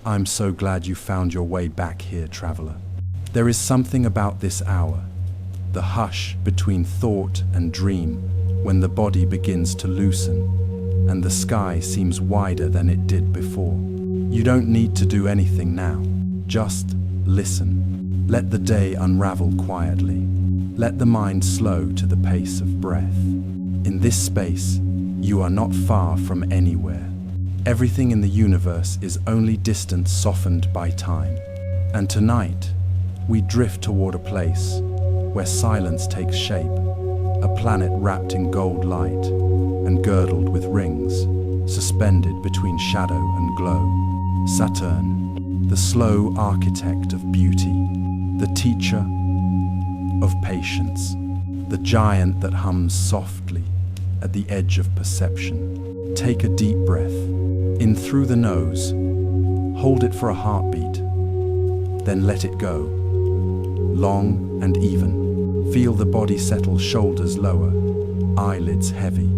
I'm so glad you found your way back here, traveler. There is something about this hour, the hush between thought and dream, when the body begins to loosen and the sky seems wider than it did before. You don't need to do anything now. Just listen. Let the day unravel quietly. Let the mind slow to the pace of breath. In this space, you are not far from anywhere. Everything in the universe is only distance softened by time. And tonight, we drift toward a place where silence takes shape, a planet wrapped in gold light and girdled with rings, suspended between shadow and glow. Saturn, the slow architect of beauty, the teacher of patience, the giant that hums softly at the edge of perception. Take a deep breath, in through the nose, hold it for a heartbeat, then let it go. Long and even. Feel the body settle, shoulders lower, eyelids heavy,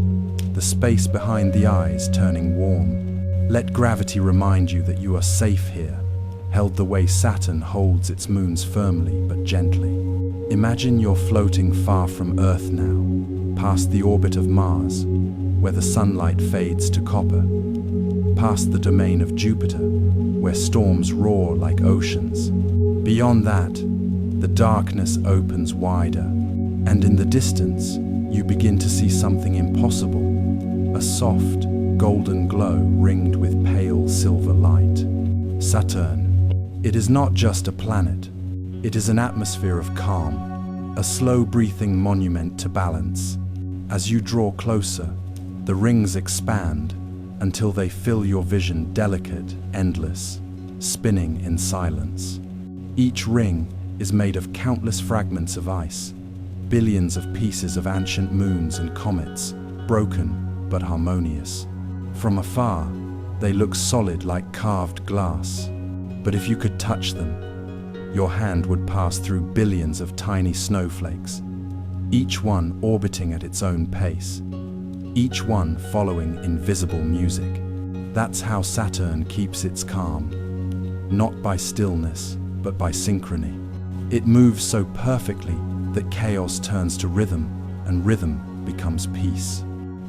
the space behind the eyes turning warm. Let gravity remind you that you are safe here, held the way Saturn holds its moons firmly but gently. Imagine you're floating far from Earth now, past the orbit of Mars, where the sunlight fades to copper, past the domain of Jupiter, where storms roar like oceans. Beyond that, the darkness opens wider, and in the distance, you begin to see something impossible, a soft, golden glow ringed with pale silver light. Saturn. It is not just a planet, it is an atmosphere of calm, a slow-breathing monument to balance. As you draw closer, the rings expand until they fill your vision, delicate, endless, spinning in silence. Each ring is made of countless fragments of ice, billions of pieces of ancient moons and comets, broken but harmonious. From afar, they look solid like carved glass, but if you could touch them, your hand would pass through billions of tiny snowflakes, each one orbiting at its own pace, each one following invisible music. That's how Saturn keeps its calm, not by stillness, but by synchrony. It moves so perfectly that chaos turns to rhythm, and rhythm becomes peace.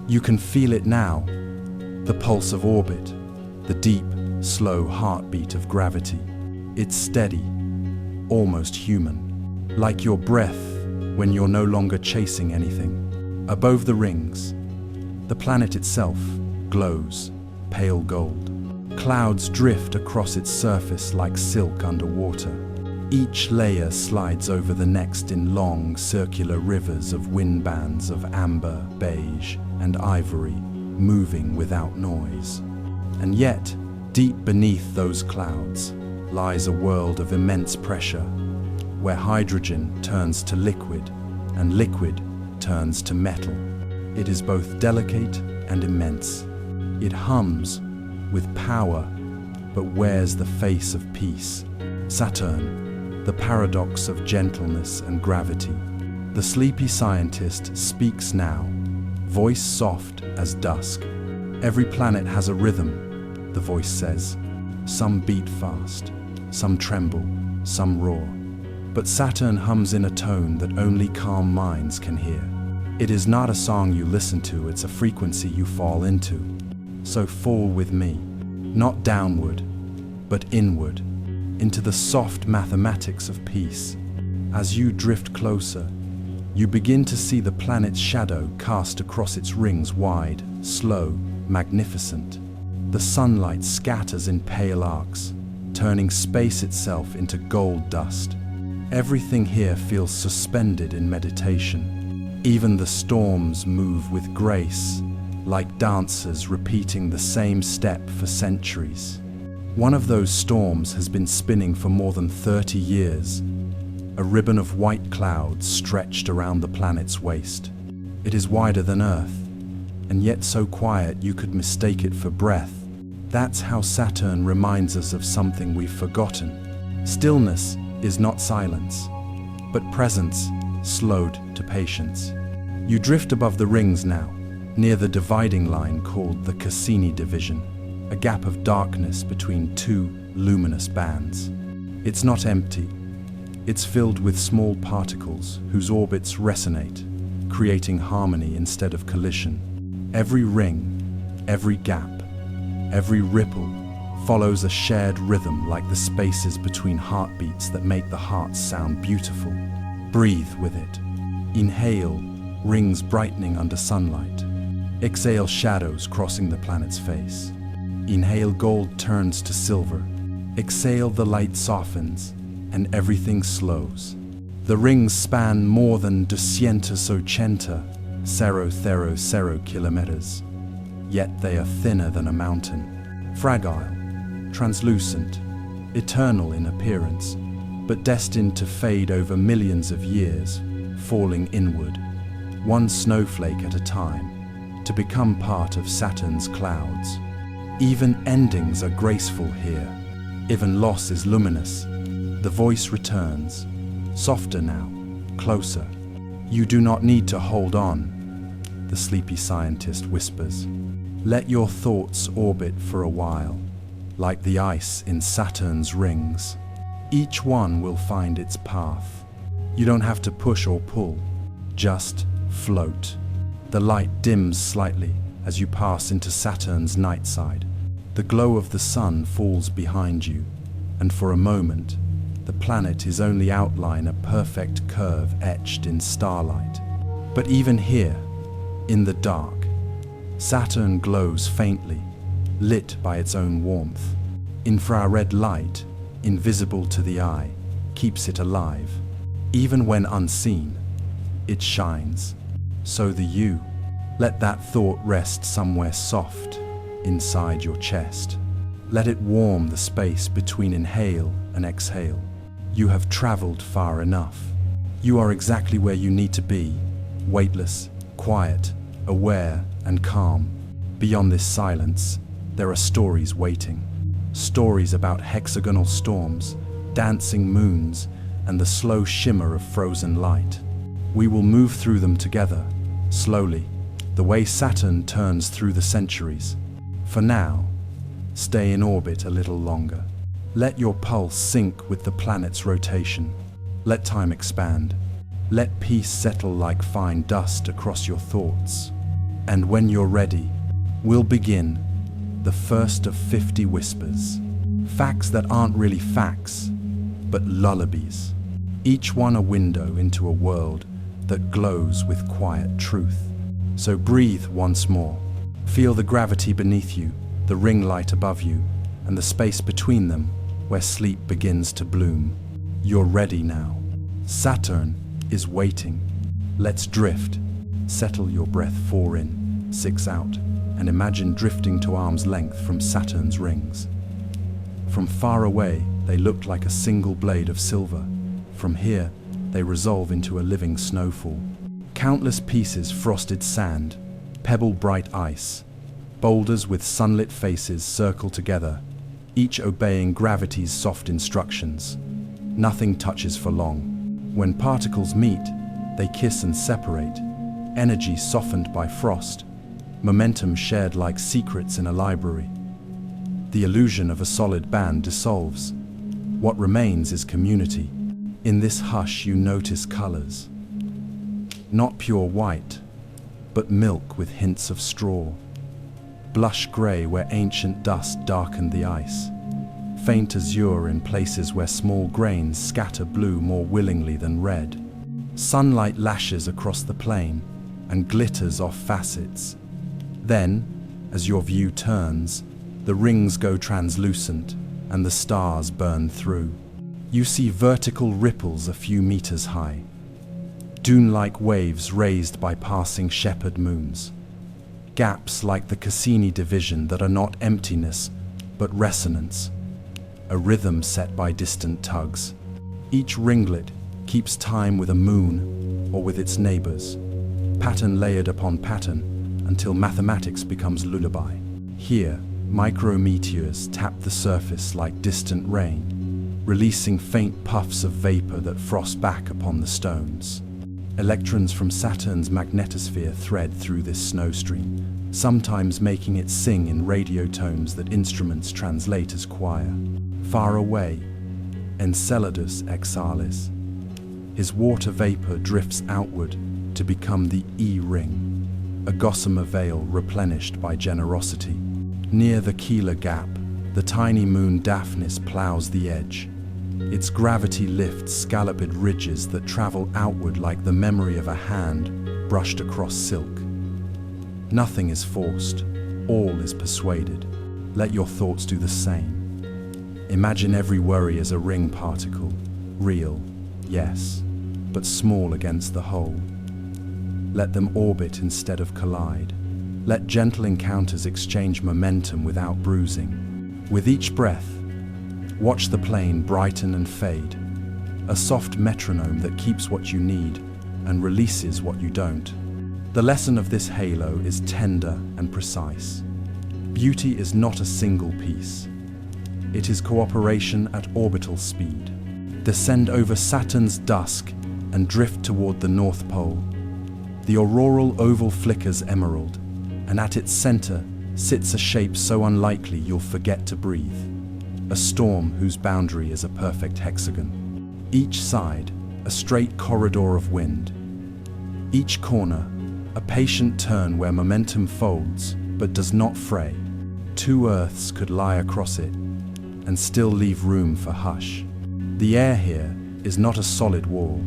You can feel it now, the pulse of orbit, the deep, slow heartbeat of gravity. It's steady, almost human, like your breath when you're no longer chasing anything. Above the rings, the planet itself glows, pale gold. Clouds drift across its surface like silk underwater. Each layer slides over the next in long, circular rivers of wind bands of amber, beige, and ivory, moving without noise. And yet, deep beneath those clouds lies a world of immense pressure, where hydrogen turns to liquid and liquid turns to metal. It is both delicate and immense. It hums with power, but wears the face of peace. Saturn, the paradox of gentleness and gravity. The sleepy scientist speaks now, voice soft as dusk. Every planet has a rhythm, the voice says. Some beat fast, some tremble, some roar. But Saturn hums in a tone that only calm minds can hear. It is not a song you listen to, it's a frequency you fall into. So fall with me, not downward, but inward, into the soft mathematics of peace. As you drift closer, you begin to see the planet's shadow cast across its rings, wide, slow, magnificent. The sunlight scatters in pale arcs, turning space itself into gold dust. Everything here feels suspended in meditation. Even the storms move with grace, like dancers repeating the same step for centuries. One of those storms has been spinning for more than 30 years, a ribbon of white clouds stretched around the planet's waist. It is wider than Earth, and yet so quiet you could mistake it for breath. That's how Saturn reminds us of something we've forgotten. Stillness is not silence, but presence slowed to patience. You drift above the rings now, near the dividing line called the Cassini division, a gap of darkness between two luminous bands. It's not empty. It's filled with small particles whose orbits resonate, creating harmony instead of collision. Every ring, every gap, every ripple follows a shared rhythm like the spaces between heartbeats that make the heart sound beautiful. Breathe with it. Inhale, rings brightening under sunlight. Exhale, shadows crossing the planet's face. Inhale, gold turns to silver. Exhale, the light softens and everything slows. The rings span more than 280 kilometers, yet they are thinner than a mountain. Fragile, translucent, eternal in appearance, but destined to fade over millions of years, falling inward, one snowflake at a time, to become part of Saturn's clouds. Even endings are graceful here. Even loss is luminous. The voice returns, softer now, closer. You do not need to hold on, the sleepy scientist whispers. Let your thoughts orbit for a while, like the ice in Saturn's rings. Each one will find its path. You don't have to push or pull, just float. The light dims slightly as you pass into Saturn's night side. The glow of the sun falls behind you, and for a moment, the planet is only outline a perfect curve etched in starlight. But even here, in the dark, Saturn glows faintly, lit by its own warmth. Infrared light, invisible to the eye, keeps it alive. Even when unseen, it shines. So the you. Let that thought rest somewhere soft inside your chest. Let it warm the space between inhale and exhale. You have traveled far enough. You are exactly where you need to be, weightless, quiet, aware, and calm. Beyond this silence, there are stories waiting. Stories about hexagonal storms, dancing moons, and the slow shimmer of frozen light. We will move through them together, slowly, the way Saturn turns through the centuries. For now, stay in orbit a little longer. Let your pulse sync with the planet's rotation. Let time expand. Let peace settle like fine dust across your thoughts. And when you're ready, we'll begin the first of 50 whispers. Facts that aren't really facts, but lullabies. Each one a window into a world that glows with quiet truth. So breathe once more. Feel the gravity beneath you, the ring light above you, and the space between them where sleep begins to bloom. You're ready now. Saturn is waiting. Let's drift. Settle your breath 4 in, 6 out, and imagine drifting to arm's length from Saturn's rings. From far away, they look like a single blade of silver. From here, they resolve into a living snowfall. Countless pieces frosted sand, pebble-bright ice, boulders with sunlit faces circle together, each obeying gravity's soft instructions. Nothing touches for long. When particles meet, they kiss and separate, energy softened by frost, momentum shared like secrets in a library. The illusion of a solid band dissolves. What remains is community. In this hush you notice colors. Not pure white, but milk with hints of straw. Blush gray where ancient dust darkened the ice. Faint azure in places where small grains scatter blue more willingly than red. Sunlight lashes across the plain and glitters off facets. Then, as your view turns, the rings go translucent and the stars burn through. You see vertical ripples a few meters high, dune-like waves raised by passing shepherd moons, gaps like the Cassini division that are not emptiness but resonance, a rhythm set by distant tugs. Each ringlet keeps time with a moon or with its neighbors, pattern layered upon pattern until mathematics becomes lullaby. Here, micrometeors tap the surface like distant rain, releasing faint puffs of vapor that frost back upon the stones. Electrons from Saturn's magnetosphere thread through this snowstream, sometimes making it sing in radio tones that instruments translate as choir. Far away, Enceladus exalis. His water vapor drifts outward to become the E-ring, a gossamer veil replenished by generosity. Near the Keeler Gap, the tiny moon Daphnis plows the edge. Its gravity lifts scalloped ridges that travel outward like the memory of a hand brushed across silk. Nothing is forced, all is persuaded. Let your thoughts do the same. Imagine every worry as a ring particle, real, yes, but small against the whole. Let them orbit instead of collide. Let gentle encounters exchange momentum without bruising. With each breath, watch the plane brighten and fade, a soft metronome that keeps what you need and releases what you don't. The lesson of this halo is tender and precise. Beauty is not a single piece. It is cooperation at orbital speed. Descend over Saturn's dusk and drift toward the North Pole. The auroral oval flickers emerald, and at its center sits a shape so unlikely you'll forget to breathe. A storm whose boundary is a perfect hexagon. Each side, a straight corridor of wind. Each corner, a patient turn where momentum folds but does not fray. Two Earths could lie across it and still leave room for hush. The air here is not a solid wall,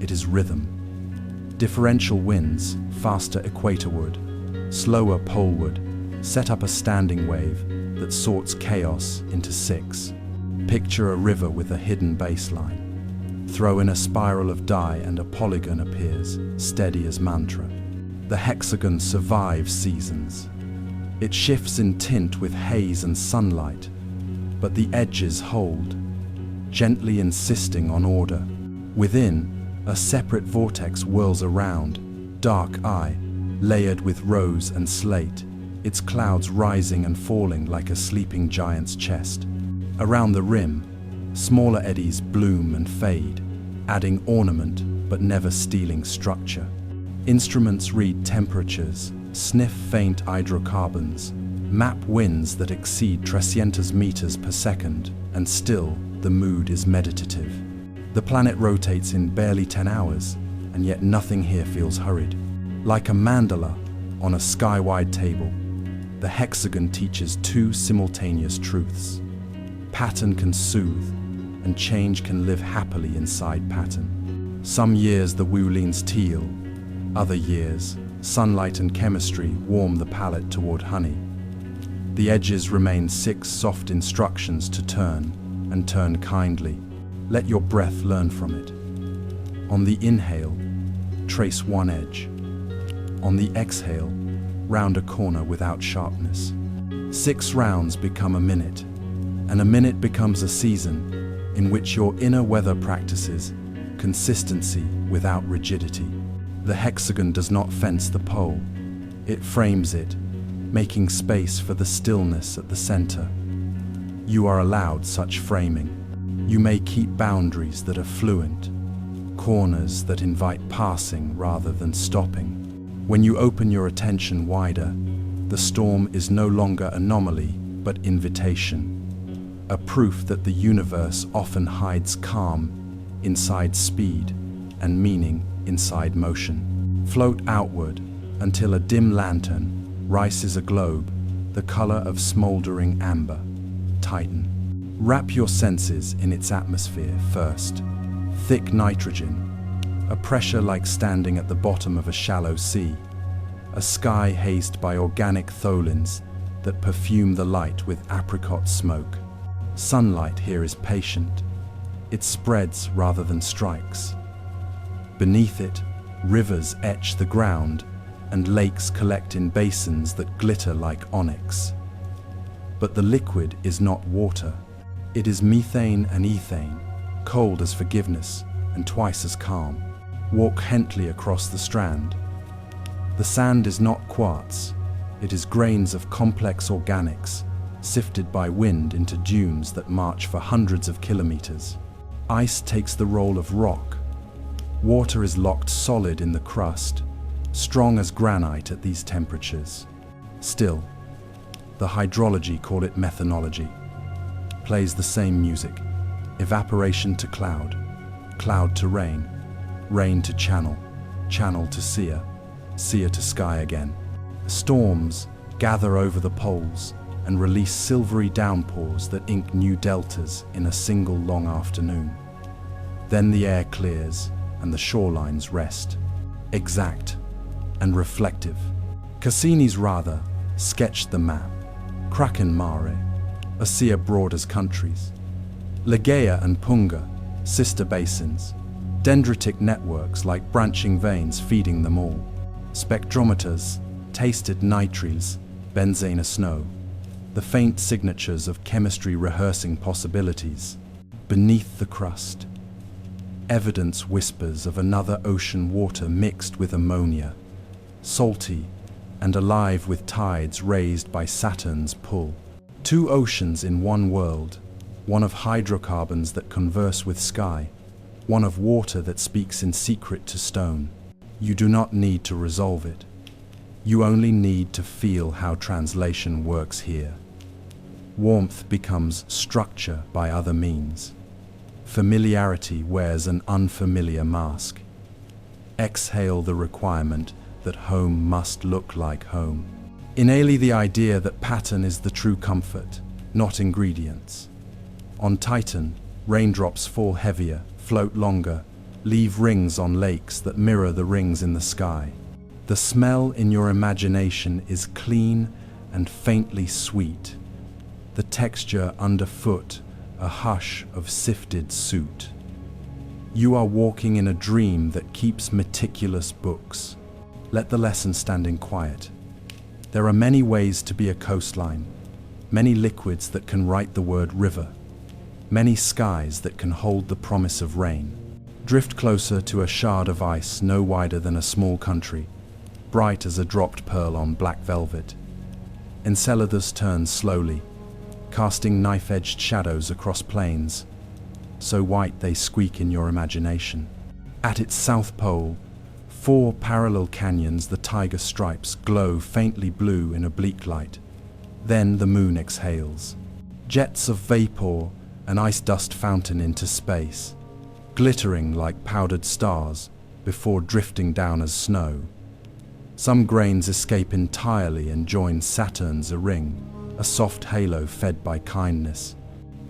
it is rhythm. Differential winds, faster equatorward, slower poleward, set up a standing wave that sorts chaos into six. Picture a river with a hidden baseline. Throw in a spiral of dye and a polygon appears, steady as mantra. The hexagon survives seasons. It shifts in tint with haze and sunlight, but the edges hold, gently insisting on order. Within, a separate vortex whirls around, dark eye, layered with rose and slate, its clouds rising and falling like a sleeping giant's chest. Around the rim, smaller eddies bloom and fade, adding ornament but never stealing structure. Instruments read temperatures, sniff faint hydrocarbons, map winds that exceed 300 meters per second, and still the mood is meditative. The planet rotates in barely 10 hours, and yet nothing here feels hurried. Like a mandala on a sky-wide table, the hexagon teaches two simultaneous truths. Pattern can soothe, and change can live happily inside pattern. Some years the woo leans teal, other years, sunlight and chemistry warm the palate toward honey. The edges remain 6 soft instructions to turn, and turn kindly. Let your breath learn from it. On the inhale, trace one edge. On the exhale, round a corner without sharpness. 6 rounds become a minute, and a minute becomes a season in which your inner weather practices consistency without rigidity. The hexagon does not fence the pole, it frames it, making space for the stillness at the center. You are allowed such framing. You may keep boundaries that are fluent, corners that invite passing rather than stopping. When you open your attention wider, the storm is no longer anomaly, but invitation. A proof that the universe often hides calm inside speed and meaning inside motion. Float outward until a dim lantern rises a globe, the color of smoldering amber. Titan. Wrap your senses in its atmosphere first. Thick nitrogen, a pressure like standing at the bottom of a shallow sea, a sky hazed by organic tholins that perfume the light with apricot smoke. Sunlight here is patient. It spreads rather than strikes. Beneath it, rivers etch the ground and lakes collect in basins that glitter like onyx. But the liquid is not water. It is methane and ethane, cold as forgiveness and twice as calm. Walk gently across the strand. The sand is not quartz. It is grains of complex organics, sifted by wind into dunes that march for hundreds of kilometers. Ice takes the role of rock. Water is locked solid in the crust, strong as granite at these temperatures. Still, the hydrology call it methanology. plays the same music. Evaporation to cloud, cloud to rain, rain to channel, channel to seer, seer to sky again. Storms gather over the poles and release silvery downpours that ink new deltas in a single long afternoon. Then the air clears and the shorelines rest, exact and reflective. Cassini's rather sketched the map. Kraken Mare, Osea broad as countries. Ligeia and Punga, sister basins. Dendritic networks like branching veins feeding them all. Spectrometers tasted nitriles, benzene snow. The faint signatures of chemistry rehearsing possibilities. Beneath the crust, evidence whispers of another ocean water mixed with ammonia, salty and alive with tides raised by Saturn's pull. Two oceans in one world, one of hydrocarbons that converse with sky, one of water that speaks in secret to stone. You do not need to resolve it. You only need to feel how translation works here. Warmth becomes structure by other means. Familiarity wears an unfamiliar mask. Exhale the requirement that home must look like home. Inhale the idea that pattern is the true comfort, not ingredients. On Titan, raindrops fall heavier, float longer, leave rings on lakes that mirror the rings in the sky. The smell in your imagination is clean and faintly sweet. The texture underfoot, a hush of sifted soot. You are walking in a dream that keeps meticulous books. Let the lesson stand in quiet. There are many ways to be a coastline, many liquids that can write the word river, many skies that can hold the promise of rain. Drift closer to a shard of ice no wider than a small country, bright as a dropped pearl on black velvet. Enceladus turns slowly, casting knife-edged shadows across plains, so white they squeak in your imagination. At its south pole, 4 parallel canyons, the tiger stripes, glow faintly blue in oblique light. Then the moon exhales. Jets of vapor, an ice dust fountain into space, glittering like powdered stars before drifting down as snow. Some grains escape entirely and join Saturn's ring, a soft halo fed by kindness.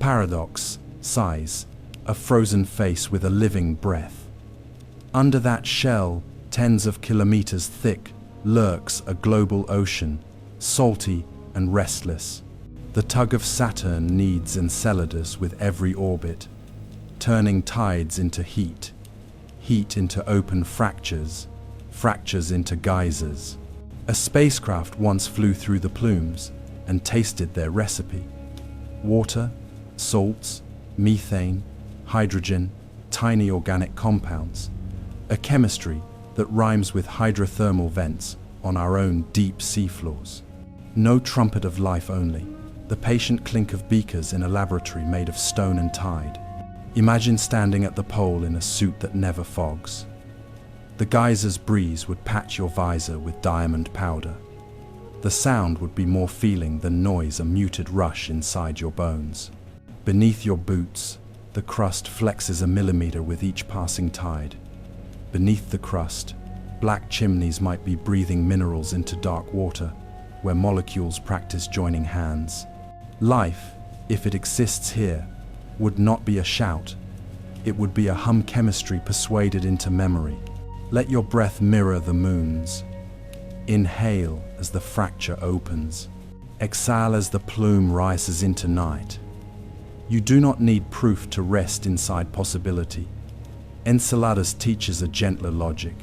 Paradox, sighs, a frozen face with a living breath. Under that shell, tens of kilometers thick, lurks a global ocean, salty and restless. The tug of Saturn kneads Enceladus with every orbit, turning tides into heat, heat into open fractures, fractures into geysers. A spacecraft once flew through the plumes and tasted their recipe. Water, salts, methane, hydrogen, tiny organic compounds, a chemistry that rhymes with hydrothermal vents on our own deep seafloors. No trumpet of life only, the patient clink of beakers in a laboratory made of stone and tide. Imagine standing at the pole in a suit that never fogs. The geyser's breeze would patch your visor with diamond powder. The sound would be more feeling than noise, a muted rush inside your bones. Beneath your boots, the crust flexes a millimeter with each passing tide. Beneath the crust, black chimneys might be breathing minerals into dark water, where molecules practice joining hands. Life, if it exists here, would not be a shout. It would be a hum, chemistry persuaded into memory. Let your breath mirror the moon's. Inhale as the fracture opens. Exhale as the plume rises into night. You do not need proof to rest inside possibility. Enceladus teaches a gentler logic.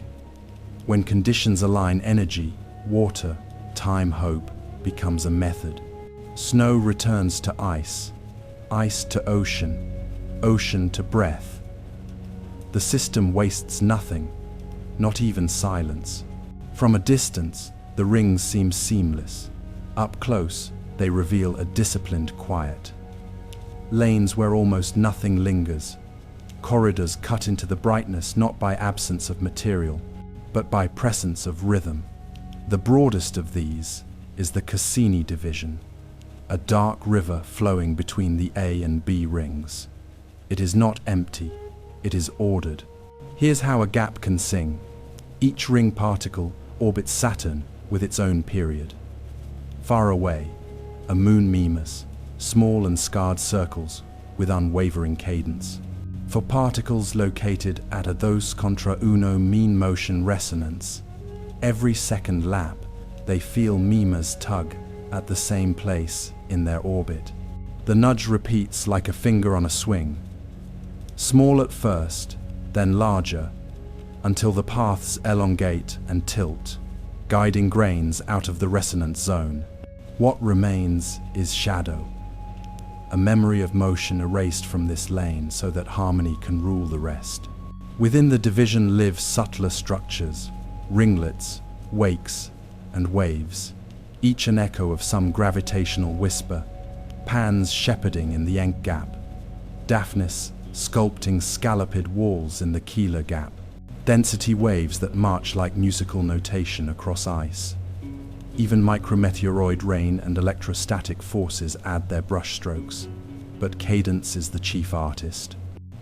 When conditions align, energy, water, time, hope becomes a method. Snow returns to ice, ice to ocean, ocean to breath. The system wastes nothing, not even silence. From a distance, the rings seem seamless. Up close, they reveal a disciplined quiet. Lanes where almost nothing lingers. Corridors cut into the brightness not by absence of material, but by presence of rhythm. The broadest of these is the Cassini division. a dark river flowing between the A and B rings. It is not empty, it is ordered. Here's how a gap can sing. Each ring particle orbits Saturn with its own period. Far away, a moon mimes, small and scarred circles with unwavering cadence. For particles located at a dos contra uno mean motion resonance, every second lap they feel mimes tug at the same place in their orbit. The nudge repeats like a finger on a swing, small at first, then larger, until the paths elongate and tilt, guiding grains out of the resonance zone. What remains is shadow, a memory of motion erased from this lane so that harmony can rule the rest. Within the division live subtler structures, ringlets, wakes, and waves, each an echo of some gravitational whisper, Pans shepherding in the Enk gap, Daphnis sculpting scalloped walls in the Keeler gap, density waves that march like musical notation across ice. Even micrometeoroid rain and electrostatic forces add their brushstrokes, but cadence is the chief artist.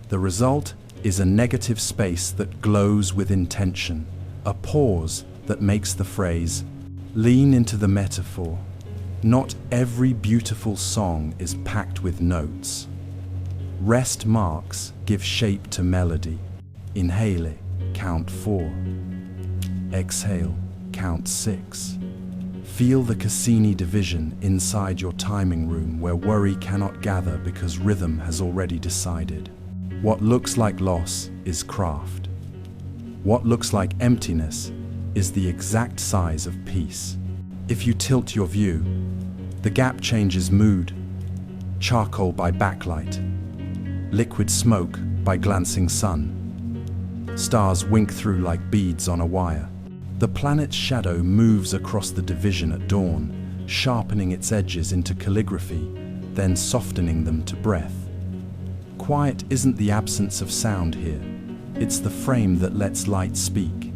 The result is a negative space that glows with intention, a pause that makes the phrase lean into the metaphor. Not every beautiful song is packed with notes. Rest marks give shape to melody. Inhale, count 4. Exhale, count 6. Feel the Cassini division inside your timing room where worry cannot gather because rhythm has already decided. What looks like loss is craft. What looks like emptiness is the exact size of peace. If you tilt your view, the gap changes mood. Charcoal by backlight, liquid smoke by glancing sun. Stars wink through like beads on a wire. The planet's shadow moves across the division at dawn, sharpening its edges into calligraphy, then softening them to breath. Quiet isn't the absence of sound here. It's the frame that lets light speak.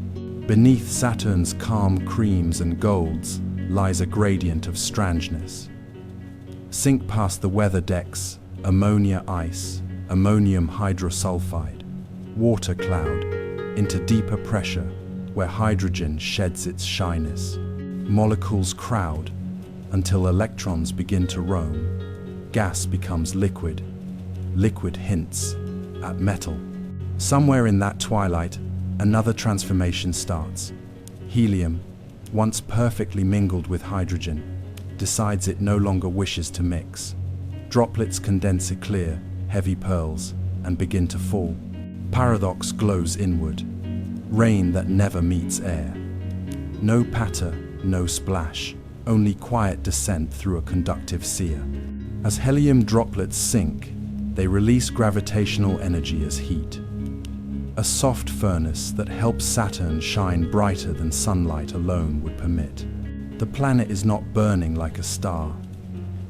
Beneath Saturn's calm creams and golds lies a gradient of strangeness. Sink past the weather decks, ammonia ice, ammonium hydrosulfide, water cloud, into deeper pressure where hydrogen sheds its shyness. Molecules crowd until electrons begin to roam. Gas becomes liquid. Liquid hints at metal. Somewhere in that twilight, another transformation starts. Helium, once perfectly mingled with hydrogen, decides it no longer wishes to mix. Droplets condense to clear, heavy pearls, and begin to fall. Paradox glows inward. Rain that never meets air. No patter, no splash, only quiet descent through a conductive sear. As helium droplets sink, they release gravitational energy as heat. A soft furnace that helps Saturn shine brighter than sunlight alone would permit. The planet is not burning like a star.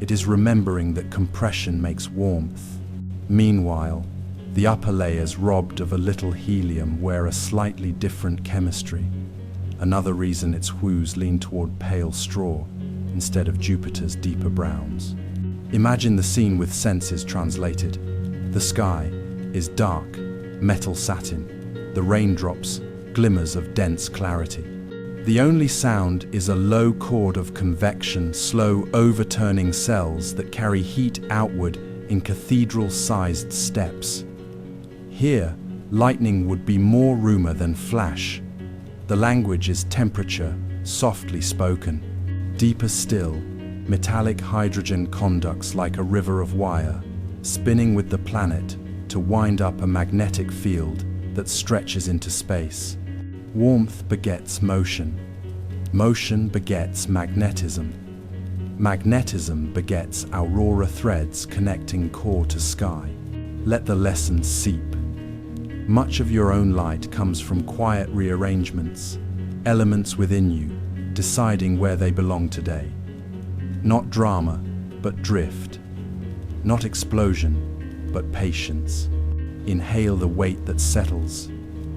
It is remembering that compression makes warmth. Meanwhile, the upper layers robbed of a little helium wear a slightly different chemistry. Another reason its hues lean toward pale straw instead of Jupiter's deeper browns. Imagine the scene with senses translated. The sky is dark, metal satin. The raindrops, glimmers of dense clarity. The only sound is a low chord of convection, slow overturning cells that carry heat outward in cathedral-sized steps. Here, lightning would be more rumor than flash. The language is temperature, softly spoken. Deeper still, metallic hydrogen conducts like a river of wire, spinning with the planet to wind up a magnetic field that stretches into space. Warmth begets motion. Motion begets magnetism. Magnetism begets aurora threads connecting core to sky. Let the lessons seep. Much of your own light comes from quiet rearrangements, elements within you, deciding where they belong today. Not drama, but drift. Not explosion, but patience. Inhale the weight that settles.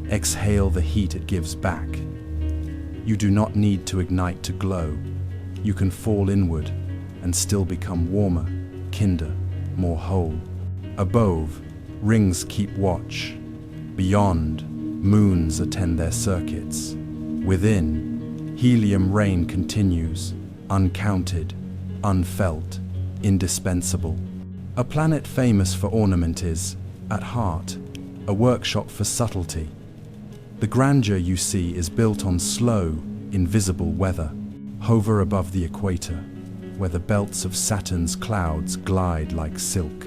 Exhale the heat it gives back. You do not need to ignite to glow. You can fall inward and still become warmer, kinder, more whole. Above, rings keep watch. Beyond, moons attend their circuits. Within, helium rain continues, uncounted, unfelt, indispensable. A planet famous for ornament is, at heart, a workshop for subtlety. The grandeur you see is built on slow, invisible weather. Hover above the equator, where the belts of Saturn's clouds glide like silk.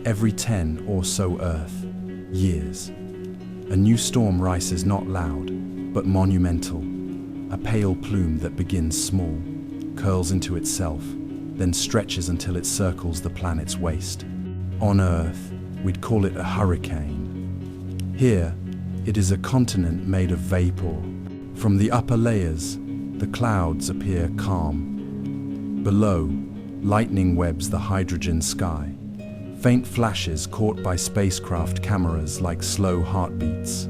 Every 10 or so Earth years, a new storm rises not loud, but monumental. A pale plume that begins small, curls into itself, then stretches until it circles the planet's waist. On Earth, we'd call it a hurricane. Here, it is a continent made of vapor. From the upper layers, the clouds appear calm. Below, lightning webs the hydrogen sky. Faint flashes caught by spacecraft cameras like slow heartbeats.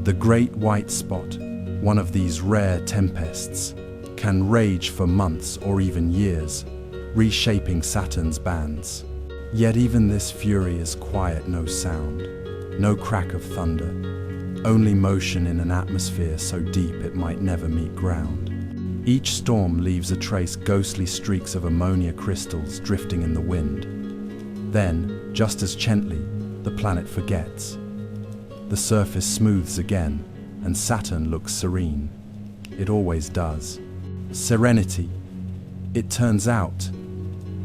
The Great White Spot, one of these rare tempests, can rage for months or even years, reshaping Saturn's bands. Yet even this fury is quiet, no sound, no crack of thunder, only motion in an atmosphere so deep it might never meet ground. Each storm leaves a trace, ghostly streaks of ammonia crystals drifting in the wind. Then, just as gently, the planet forgets. The surface smooths again, and Saturn looks serene. It always does. Serenity, it turns out,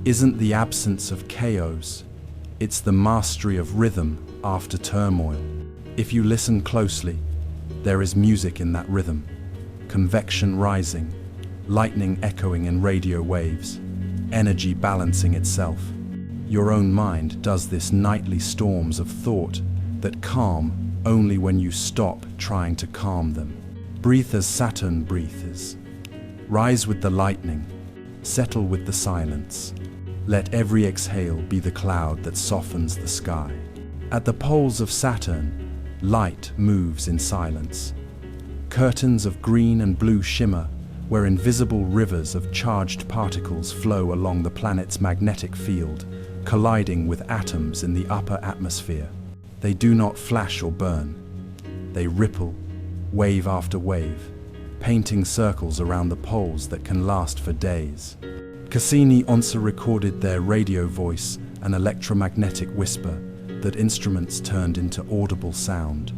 isn't the absence of chaos. It's the mastery of rhythm after turmoil. If you listen closely, there is music in that rhythm. Convection rising, lightning echoing in radio waves, energy balancing itself. Your own mind does this nightly storms of thought that calm only when you stop trying to calm them. Breathe as Saturn breathes. Rise with the lightning, settle with the silence. Let every exhale be the cloud that softens the sky. At the poles of Saturn, light moves in silence. Curtains of green and blue shimmer where invisible rivers of charged particles flow along the planet's magnetic field, colliding with atoms in the upper atmosphere. They do not flash or burn. They ripple, wave after wave, painting circles around the poles that can last for days. Cassini once recorded their radio voice, an electromagnetic whisper that instruments turned into audible sound,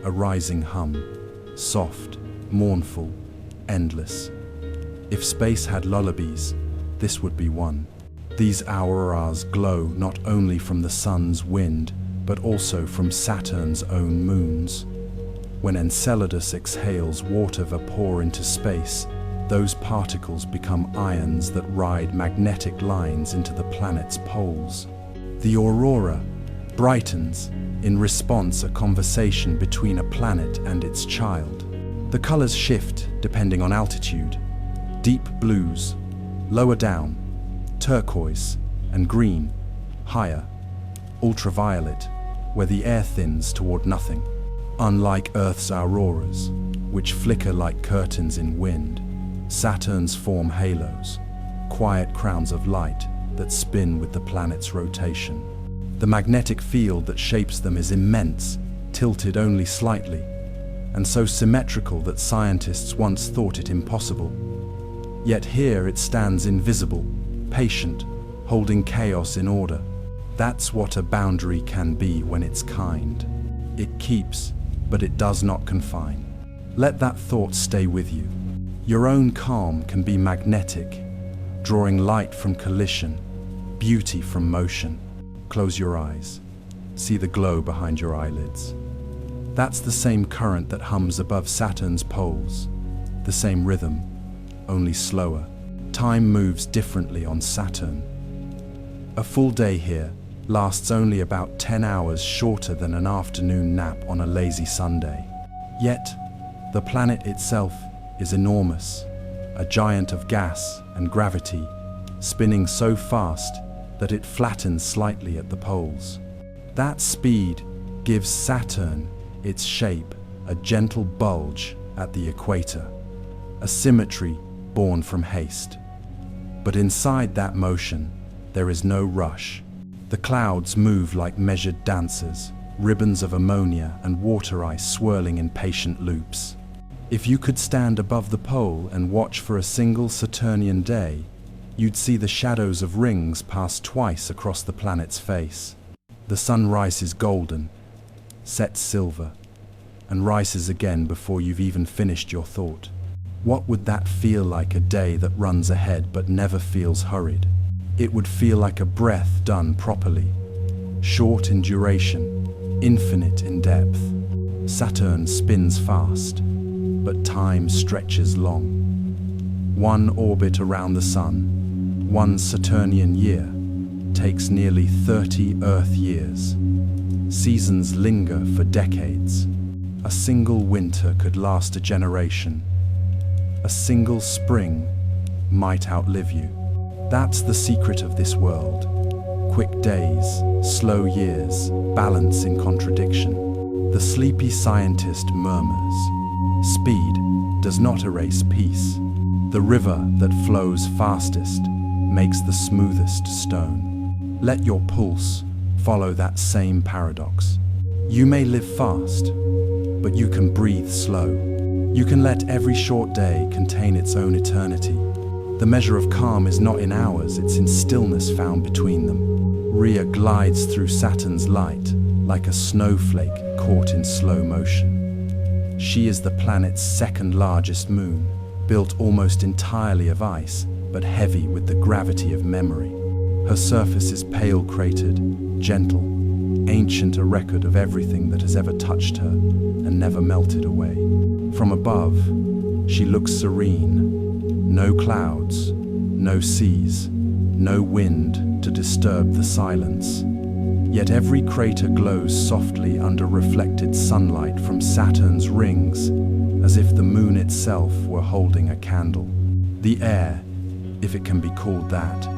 a rising hum, soft, mournful, endless. If space had lullabies, this would be one. These auroras glow not only from the sun's wind, but also from Saturn's own moons. When Enceladus exhales water vapor into space, those particles become ions that ride magnetic lines into the planet's poles. The aurora brightens, in response a conversation between a planet and its child. The colors shift depending on altitude. Deep blues, lower down, turquoise and green, higher, ultraviolet, where the air thins toward nothing. Unlike Earth's auroras, which flicker like curtains in wind, Saturn's form halos, quiet crowns of light that spin with the planet's rotation. The magnetic field that shapes them is immense, tilted only slightly, and so symmetrical that scientists once thought it impossible. Yet here it stands invisible, patient, holding chaos in order. That's what a boundary can be when it's kind. It keeps, but it does not confine. Let that thought stay with you. Your own calm can be magnetic, drawing light from collision, beauty from motion. Close your eyes. See the glow behind your eyelids. That's the same current that hums above Saturn's poles. The same rhythm, only slower. Time moves differently on Saturn. A full day here lasts only about 10 hours shorter than an afternoon nap on a lazy Sunday. Yet, the planet itself is enormous, a giant of gas and gravity, spinning so fast that it flattens slightly at the poles. That speed gives Saturn its shape, a gentle bulge at the equator, a symmetry born from haste. But inside that motion, there is no rush. The clouds move like measured dancers, ribbons of ammonia and water ice swirling in patient loops. If you could stand above the pole and watch for a single Saturnian day, you'd see the shadows of rings pass twice across the planet's face. The sun rises golden, sets silver, and rises again before you've even finished your thought. What would that feel like, a day that runs ahead but never feels hurried? It would feel like a breath done properly, short in duration, infinite in depth. Saturn spins fast, but time stretches long. One orbit around the sun, one Saturnian year, takes nearly 30 Earth years. Seasons linger for decades. A single winter could last a generation. A single spring might outlive you. That's the secret of this world. Quick days, slow years, balance in contradiction. The sleepy scientist murmurs, speed does not erase peace. The river that flows fastest makes the smoothest stone. Let your pulse follow that same paradox. You may live fast, but you can breathe slow. You can let every short day contain its own eternity. The measure of calm is not in hours, it's in stillness found between them. Rhea glides through Saturn's light like a snowflake caught in slow motion. She is the planet's second largest moon, built almost entirely of ice, but heavy with the gravity of memory. Her surface is pale cratered, gentle, ancient, a record of everything that has ever touched her and never melted away. From above, she looks serene. No clouds, no seas, no wind to disturb the silence. Yet every crater glows softly under reflected sunlight from Saturn's rings, as if the moon itself were holding a candle. The air, if it can be called that,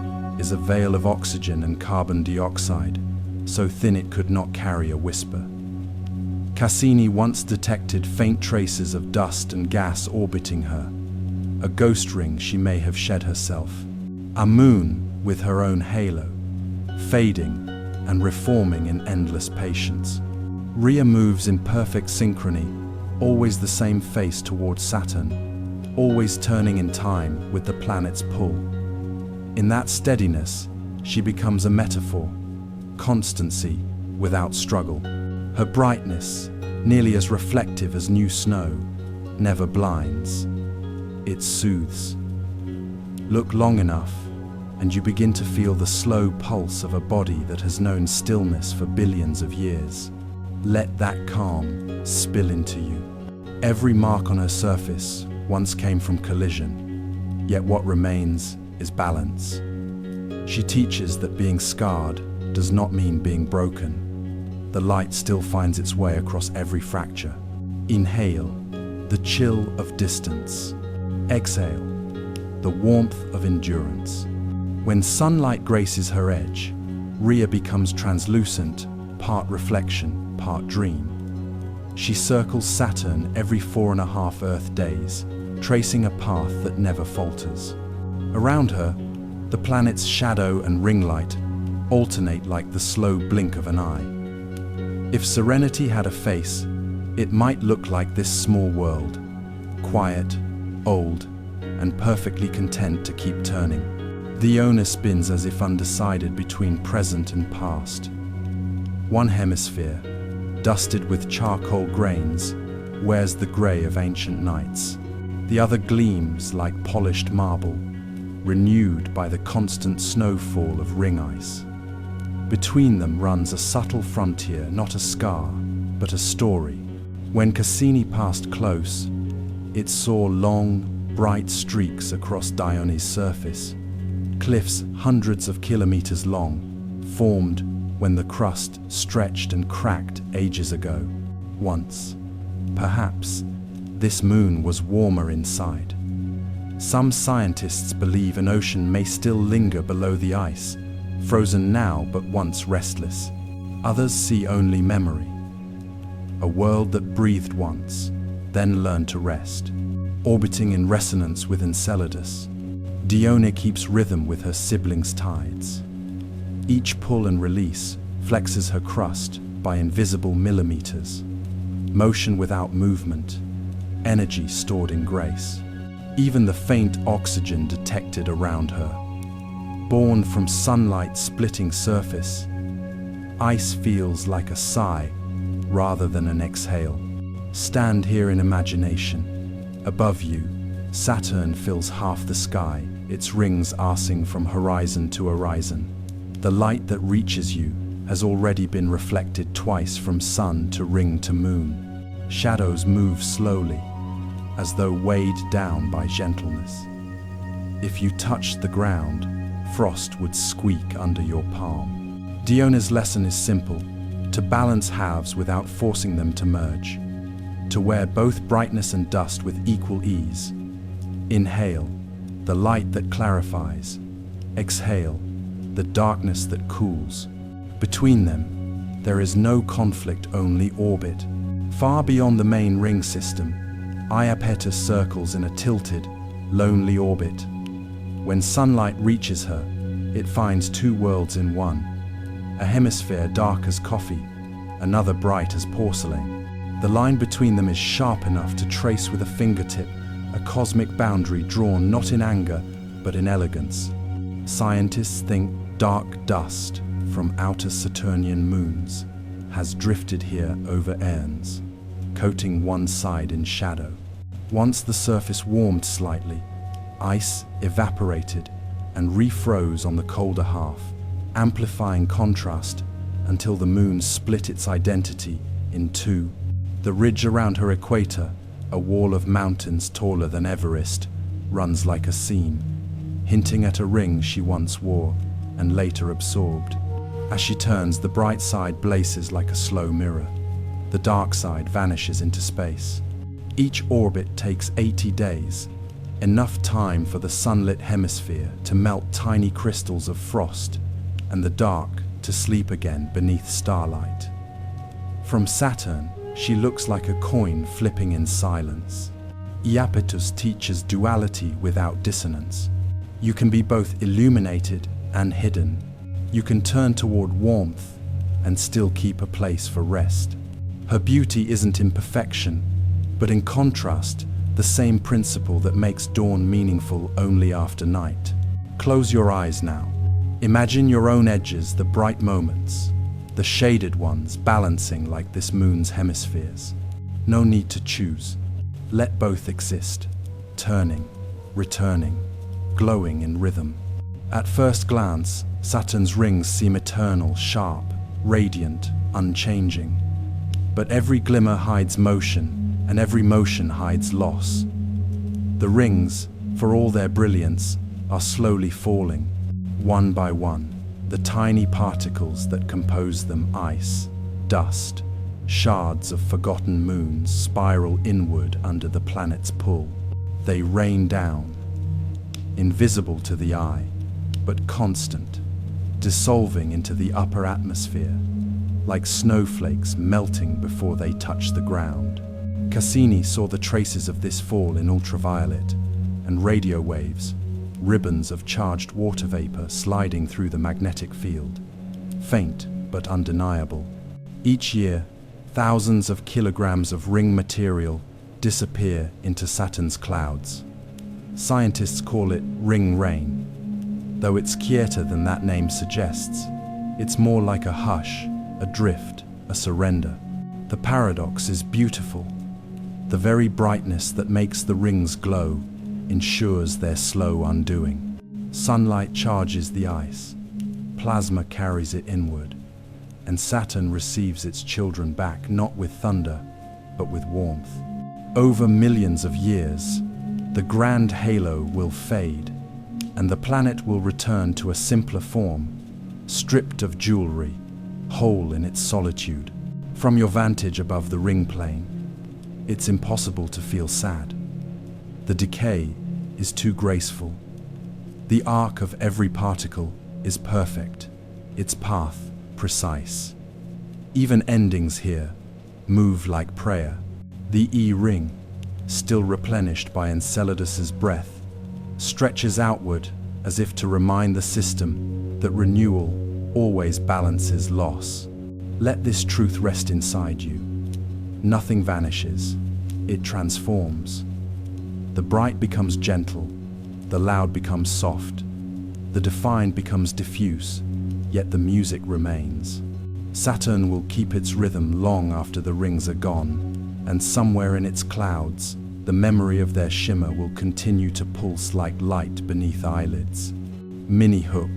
is a veil of oxygen and carbon dioxide, so thin it could not carry a whisper. Cassini once detected faint traces of dust and gas orbiting her, a ghost ring she may have shed herself. A moon with her own halo, fading and reforming in endless patience. Rhea moves in perfect synchrony, always the same face towards Saturn, always turning in time with the planet's pull. In that steadiness, she becomes a metaphor, constancy without struggle. Her brightness, nearly as reflective as new snow, never blinds. It soothes. Look long enough, and you begin to feel the slow pulse of a body that has known stillness for billions of years. Let that calm spill into you. Every mark on her surface once came from collision, yet what remains is balance. She teaches that being scarred does not mean being broken. The light still finds its way across every fracture. Inhale, the chill of distance. Exhale, the warmth of endurance. When sunlight graces her edge, Rhea becomes translucent, part reflection, part dream. She circles Saturn every 4.5 Earth days, tracing a path that never falters. Around her, the planet's shadow and ring light alternate like the slow blink of an eye. If serenity had a face, it might look like this small world, quiet, old, and perfectly content to keep turning. The owner spins as if undecided between present and past. One hemisphere, dusted with charcoal grains, wears the grey of ancient nights. The other gleams like polished marble, renewed by the constant snowfall of ring ice. Between them runs a subtle frontier, not a scar, but a story. When Cassini passed close, it saw long, bright streaks across Dione's surface, cliffs hundreds of kilometers long, formed when the crust stretched and cracked ages ago. Once, perhaps, this moon was warmer inside. Some scientists believe an ocean may still linger below the ice, frozen now but once restless. Others see only memory. A world that breathed once, then learned to rest, orbiting in resonance with Enceladus. Dione keeps rhythm with her siblings' tides. Each pull and release flexes her crust by invisible millimeters. Motion without movement, energy stored in grace. Even the faint oxygen detected around her. Born from sunlight-splitting surface, ice feels like a sigh rather than an exhale. Stand here in imagination. Above you, Saturn fills half the sky, its rings arcing from horizon to horizon. The light that reaches you has already been reflected twice from sun to ring to moon. Shadows move slowly, as though weighed down by gentleness. If you touched the ground, frost would squeak under your palm. Diona's lesson is simple: to balance halves without forcing them to merge. To wear both brightness and dust with equal ease. Inhale, the light that clarifies. Exhale, the darkness that cools. Between them, there is no conflict, only orbit. Far beyond the main ring system, Iapetus circles in a tilted, lonely orbit. When sunlight reaches her, it finds two worlds in one. A hemisphere dark as coffee, another bright as porcelain. The line between them is sharp enough to trace with a fingertip a cosmic boundary drawn not in anger, but in elegance. Scientists think dark dust from outer Saturnian moons has drifted here over aeons, coating one side in shadow. Once the surface warmed slightly, ice evaporated and refroze on the colder half, amplifying contrast until the moon split its identity in two. The ridge around her equator, a wall of mountains taller than Everest, runs like a seam, hinting at a ring she once wore and later absorbed. As she turns, the bright side blazes like a slow mirror. The dark side vanishes into space. Each orbit takes 80 days, enough time for the sunlit hemisphere to melt tiny crystals of frost and the dark to sleep again beneath starlight. From Saturn, she looks like a coin flipping in silence. Iapetus teaches duality without dissonance. You can be both illuminated and hidden. You can turn toward warmth and still keep a place for rest. Her beauty isn't in perfection, but in contrast, the same principle that makes dawn meaningful only after night. Close your eyes now. Imagine your own edges, the bright moments, the shaded ones balancing like this moon's hemispheres. No need to choose. Let both exist, turning, returning, glowing in rhythm. At first glance, Saturn's rings seem eternal, sharp, radiant, unchanging. But every glimmer hides motion, and every motion hides loss. The rings, for all their brilliance, are slowly falling, one by one. The tiny particles that compose them, ice, dust, shards of forgotten moons, spiral inward under the planet's pull. They rain down, invisible to the eye, but constant, dissolving into the upper atmosphere, like snowflakes melting before they touch the ground. Cassini saw the traces of this fall in ultraviolet and radio waves, ribbons of charged water vapor sliding through the magnetic field, faint but undeniable. Each year, thousands of kilograms of ring material disappear into Saturn's clouds. Scientists call it ring rain. Though it's quieter than that name suggests, it's more like a hush, a drift, a surrender. The paradox is beautiful. The very brightness that makes the rings glow ensures their slow undoing. Sunlight charges the ice, plasma carries it inward, and Saturn receives its children back not with thunder, but with warmth. Over millions of years, the grand halo will fade, and the planet will return to a simpler form, stripped of jewelry, whole in its solitude. From your vantage above the ring plane, it's impossible to feel sad. The decay is too graceful. The arc of every particle is perfect, its path precise. Even endings here move like prayer. The E-ring, still replenished by Enceladus's breath, stretches outward as if to remind the system that renewal always balances loss. Let this truth rest inside you. Nothing vanishes, it transforms. The bright becomes gentle, the loud becomes soft, the defined becomes diffuse, yet the music remains. Saturn will keep its rhythm long after the rings are gone, and somewhere in its clouds, the memory of their shimmer will continue to pulse like light beneath eyelids. Mini hook.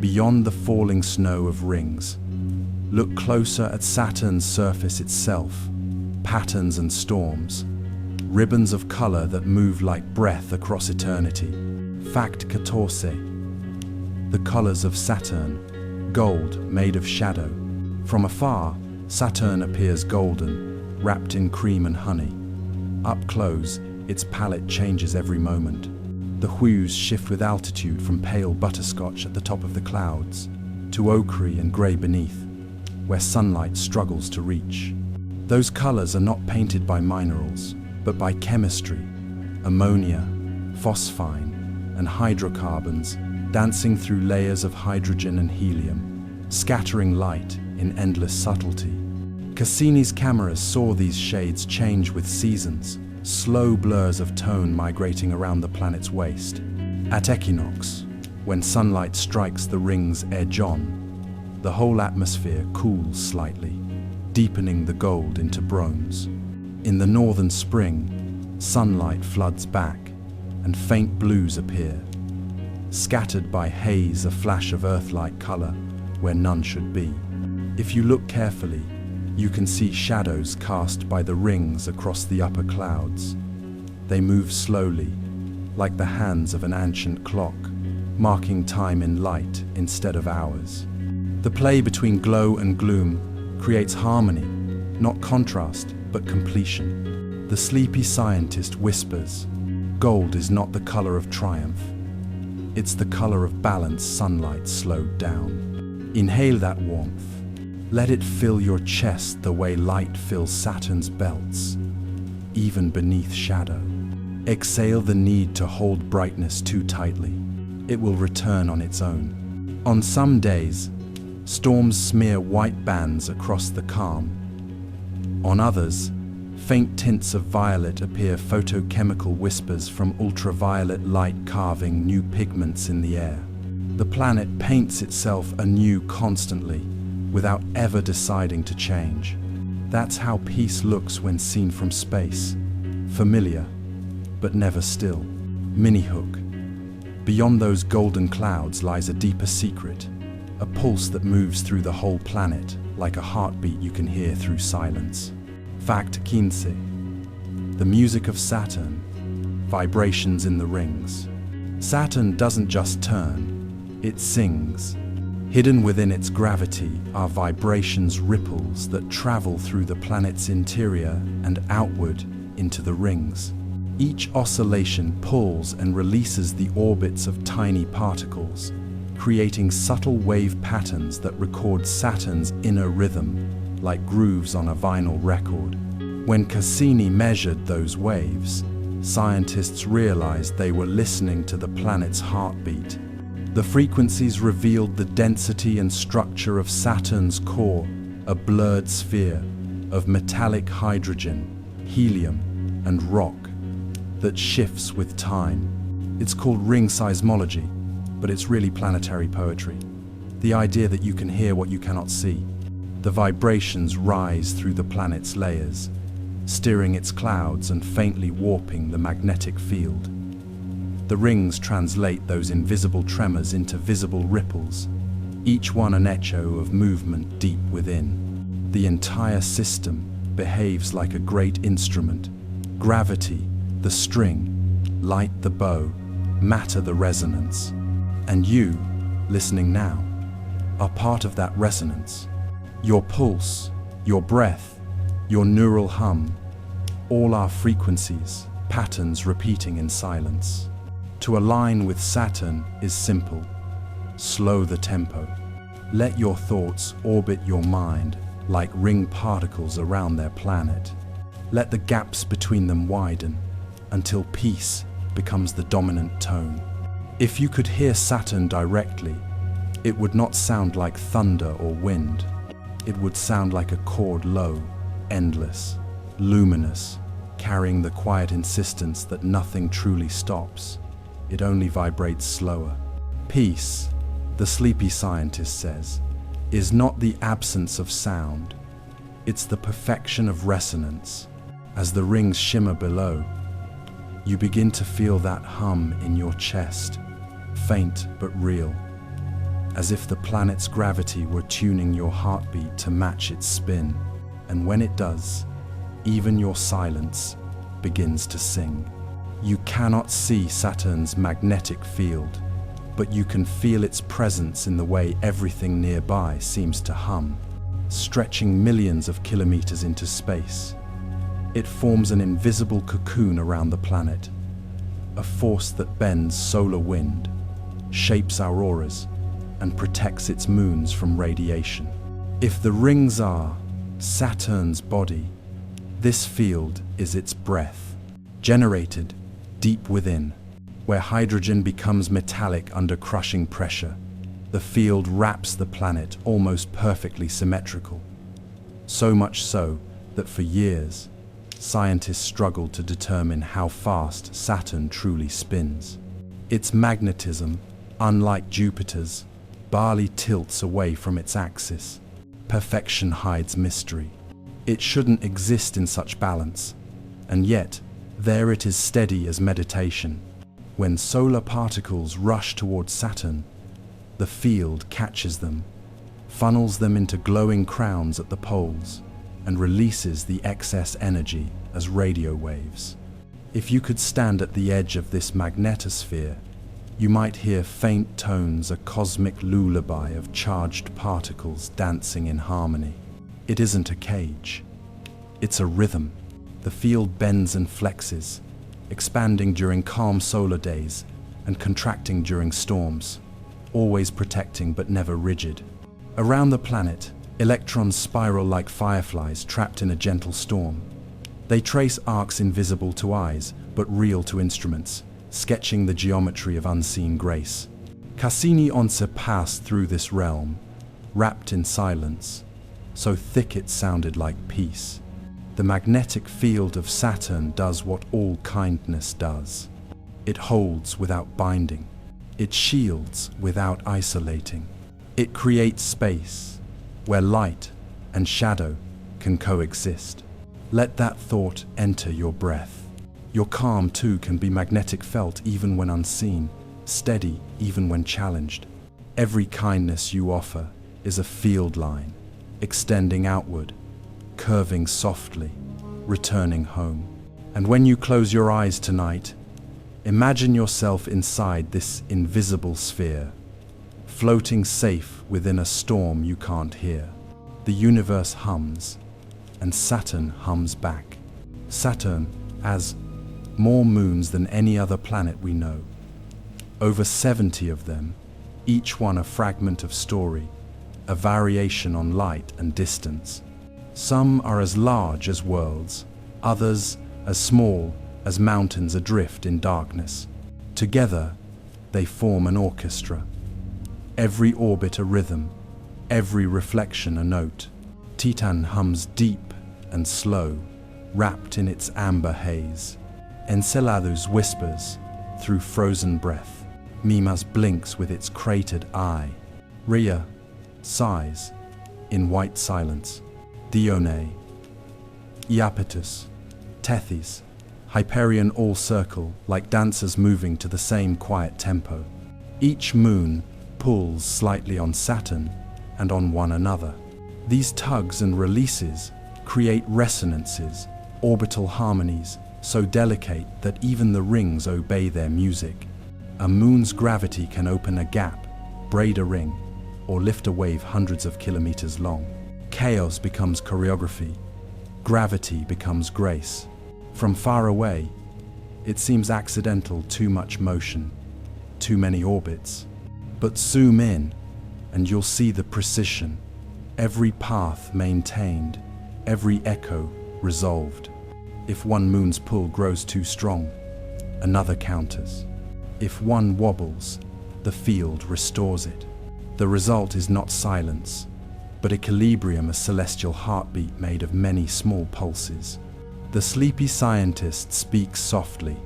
Beyond the falling snow of rings, look closer at Saturn's surface itself, patterns and storms, ribbons of color that move like breath across eternity. Fact 14. The colors of Saturn. Gold, made of shadow. From afar, Saturn appears golden, wrapped in cream and honey. Up close, its palette changes every moment. The hues shift with altitude from pale butterscotch at the top of the clouds to ochre and grey beneath, where sunlight struggles to reach. Those colors are not painted by minerals, but by chemistry, ammonia, phosphine, and hydrocarbons dancing through layers of hydrogen and helium, scattering light in endless subtlety. Cassini's cameras saw these shades change with seasons, slow blurs of tone migrating around the planet's waist. At equinox, when sunlight strikes the ring's edge on, the whole atmosphere cools slightly, deepening the gold into bronze. In the northern spring, sunlight floods back, and faint blues appear, scattered by haze, a flash of earth-like color where none should be. If you look carefully, you can see shadows cast by the rings across the upper clouds. They move slowly, like the hands of an ancient clock, marking time in light instead of hours. The play between glow and gloom creates harmony, not contrast, but completion. The sleepy scientist whispers, "Gold is not the color of triumph. It's the color of balanced sunlight slowed down." Inhale that warmth. Let it fill your chest the way light fills Saturn's belts, even beneath shadow. Exhale the need to hold brightness too tightly. It will return on its own. On some days, storms smear white bands across the calm. On others, faint tints of violet appear, photochemical whispers from ultraviolet light carving new pigments in the air. The planet paints itself anew constantly, without ever deciding to change. That's how peace looks when seen from space. Familiar, but never still. Mini hook. Beyond those golden clouds lies a deeper secret, a pulse that moves through the whole planet, like a heartbeat you can hear through silence. Fact 15. The music of Saturn. Vibrations in the rings. Saturn doesn't just turn, it sings. Hidden within its gravity are vibrations, ripples that travel through the planet's interior and outward into the rings. Each oscillation pulls and releases the orbits of tiny particles, creating subtle wave patterns that record Saturn's inner rhythm, like grooves on a vinyl record. When Cassini measured those waves, scientists realized they were listening to the planet's heartbeat. The frequencies revealed the density and structure of Saturn's core, a blurred sphere of metallic hydrogen, helium, and rock that shifts with time. It's called ring seismology, but it's really planetary poetry. The idea that you can hear what you cannot see. The vibrations rise through the planet's layers, steering its clouds and faintly warping the magnetic field. The rings translate those invisible tremors into visible ripples, each one an echo of movement deep within. The entire system behaves like a great instrument. Gravity, the string, light the bow, matter the resonance. And you, listening now, are part of that resonance. Your pulse, your breath, your neural hum, all are frequencies, patterns repeating in silence. To align with Saturn is simple. Slow the tempo. Let your thoughts orbit your mind like ring particles around their planet. Let the gaps between them widen until peace becomes the dominant tone. If you could hear Saturn directly, it would not sound like thunder or wind. It would sound like a chord low, endless, luminous, carrying the quiet insistence that nothing truly stops. It only vibrates slower. Peace, the sleepy scientist says, is not the absence of sound. It's the perfection of resonance. As the rings shimmer below, you begin to feel that hum in your chest, faint but real, as if the planet's gravity were tuning your heartbeat to match its spin. And when it does, even your silence begins to sing. You cannot see Saturn's magnetic field, but you can feel its presence in the way everything nearby seems to hum, stretching millions of kilometers into space. It forms an invisible cocoon around the planet, a force that bends solar wind, shapes our auras, and protects its moons from radiation. If the rings are Saturn's body, this field is its breath, generated deep within. Where hydrogen becomes metallic under crushing pressure, the field wraps the planet almost perfectly symmetrical. So much so that for years, scientists struggled to determine how fast Saturn truly spins. Its magnetism, unlike Jupiter's, barely tilts away from its axis. Perfection hides mystery. It shouldn't exist in such balance, and yet, there it is, steady as meditation. When solar particles rush towards Saturn, the field catches them, funnels them into glowing crowns at the poles, and releases the excess energy as radio waves. If you could stand at the edge of this magnetosphere, you might hear faint tones, a cosmic lullaby of charged particles dancing in harmony. It isn't a cage. It's a rhythm. The field bends and flexes, expanding during calm solar days and contracting during storms, always protecting but never rigid. Around the planet, electrons spiral like fireflies trapped in a gentle storm. They trace arcs invisible to eyes but real to instruments, sketching the geometry of unseen grace. Cassini once passed through this realm, wrapped in silence, so thick it sounded like peace. The magnetic field of Saturn does what all kindness does. It holds without binding. It shields without isolating. It creates space where light and shadow can coexist. Let that thought enter your breath. Your calm too can be magnetic, felt even when unseen, steady even when challenged. Every kindness you offer is a field line, extending outward, curving softly, returning home. And when you close your eyes tonight, imagine yourself inside this invisible sphere, floating safe within a storm you can't hear. The universe hums, and Saturn hums back. Saturn has more moons than any other planet we know. Over 70 of them, each one a fragment of story, a variation on light and distance. Some are as large as worlds, others as small as mountains adrift in darkness. Together, they form an orchestra. Every orbit a rhythm, every reflection a note. Titan hums deep and slow, wrapped in its amber haze. Enceladus whispers through frozen breath. Mimas blinks with its cratered eye. Rhea sighs in white silence. Dione, Iapetus, Tethys, Hyperion all circle like dancers moving to the same quiet tempo. Each moon pulls slightly on Saturn and on one another. These tugs and releases create resonances, orbital harmonies, so delicate that even the rings obey their music. A moon's gravity can open a gap, braid a ring, or lift a wave hundreds of kilometers long. Chaos becomes choreography. Gravity becomes grace. From far away, it seems accidental, too much motion, too many orbits. But zoom in, and you'll see the precision. Every path maintained, every echo resolved. If one moon's pull grows too strong, another counters. If one wobbles, the field restores it. The result is not silence, but equilibrium, a celestial heartbeat made of many small pulses. The sleepy scientist speaks softly.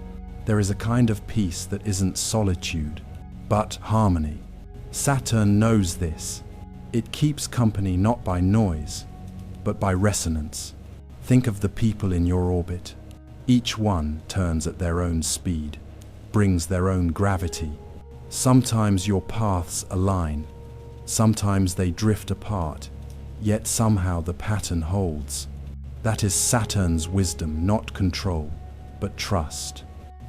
There is a kind of peace that isn't solitude, but harmony. Saturn knows this. It keeps company not by noise, but by resonance. Think of the people in your orbit. Each one turns at their own speed, brings their own gravity. Sometimes your paths align, sometimes they drift apart, yet somehow the pattern holds. That is Saturn's wisdom, not control, but trust.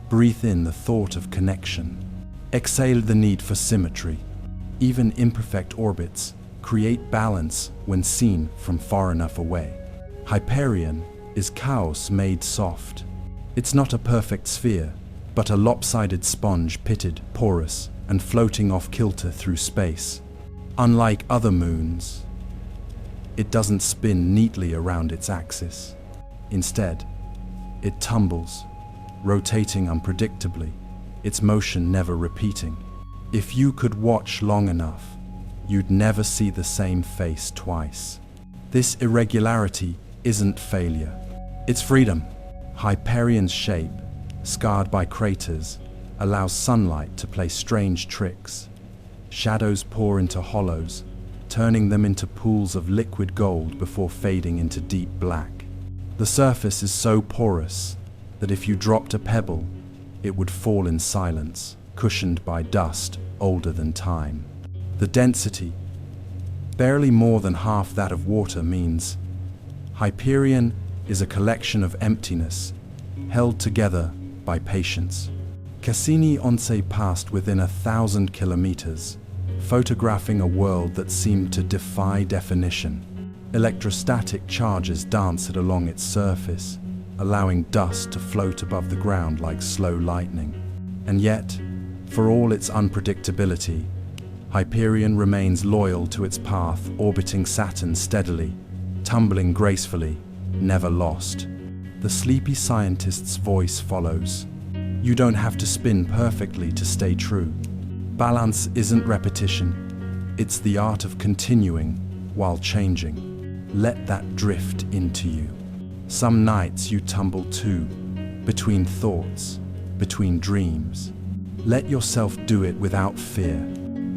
Breathe in the thought of connection. Exhale the need for symmetry. Even imperfect orbits create balance when seen from far enough away. Hyperion is chaos made soft. It's not a perfect sphere, but a lopsided sponge, pitted, porous, and floating off kilter through space. Unlike other moons, it doesn't spin neatly around its axis. Instead, it tumbles, rotating unpredictably, its motion never repeating. If you could watch long enough, you'd never see the same face twice. This irregularity isn't failure, it's freedom. Hyperion's shape, scarred by craters, allows sunlight to play strange tricks. Shadows pour into hollows, turning them into pools of liquid gold before fading into deep black. The surface is so porous that if you dropped a pebble, it would fall in silence, cushioned by dust older than time. The density, barely more than half that of water, means Hyperion is a collection of emptiness, held together by patience. Cassini-Once passed within 1,000 kilometers, photographing a world that seemed to defy definition. Electrostatic charges danced along its surface, allowing dust to float above the ground like slow lightning. And yet, for all its unpredictability, Hyperion remains loyal to its path, orbiting Saturn steadily, tumbling gracefully, never lost. The sleepy scientist's voice follows. You don't have to spin perfectly to stay true. Balance isn't repetition, it's the art of continuing while changing. Let that drift into you. Some nights you tumble too, between thoughts, between dreams. Let yourself do it without fear.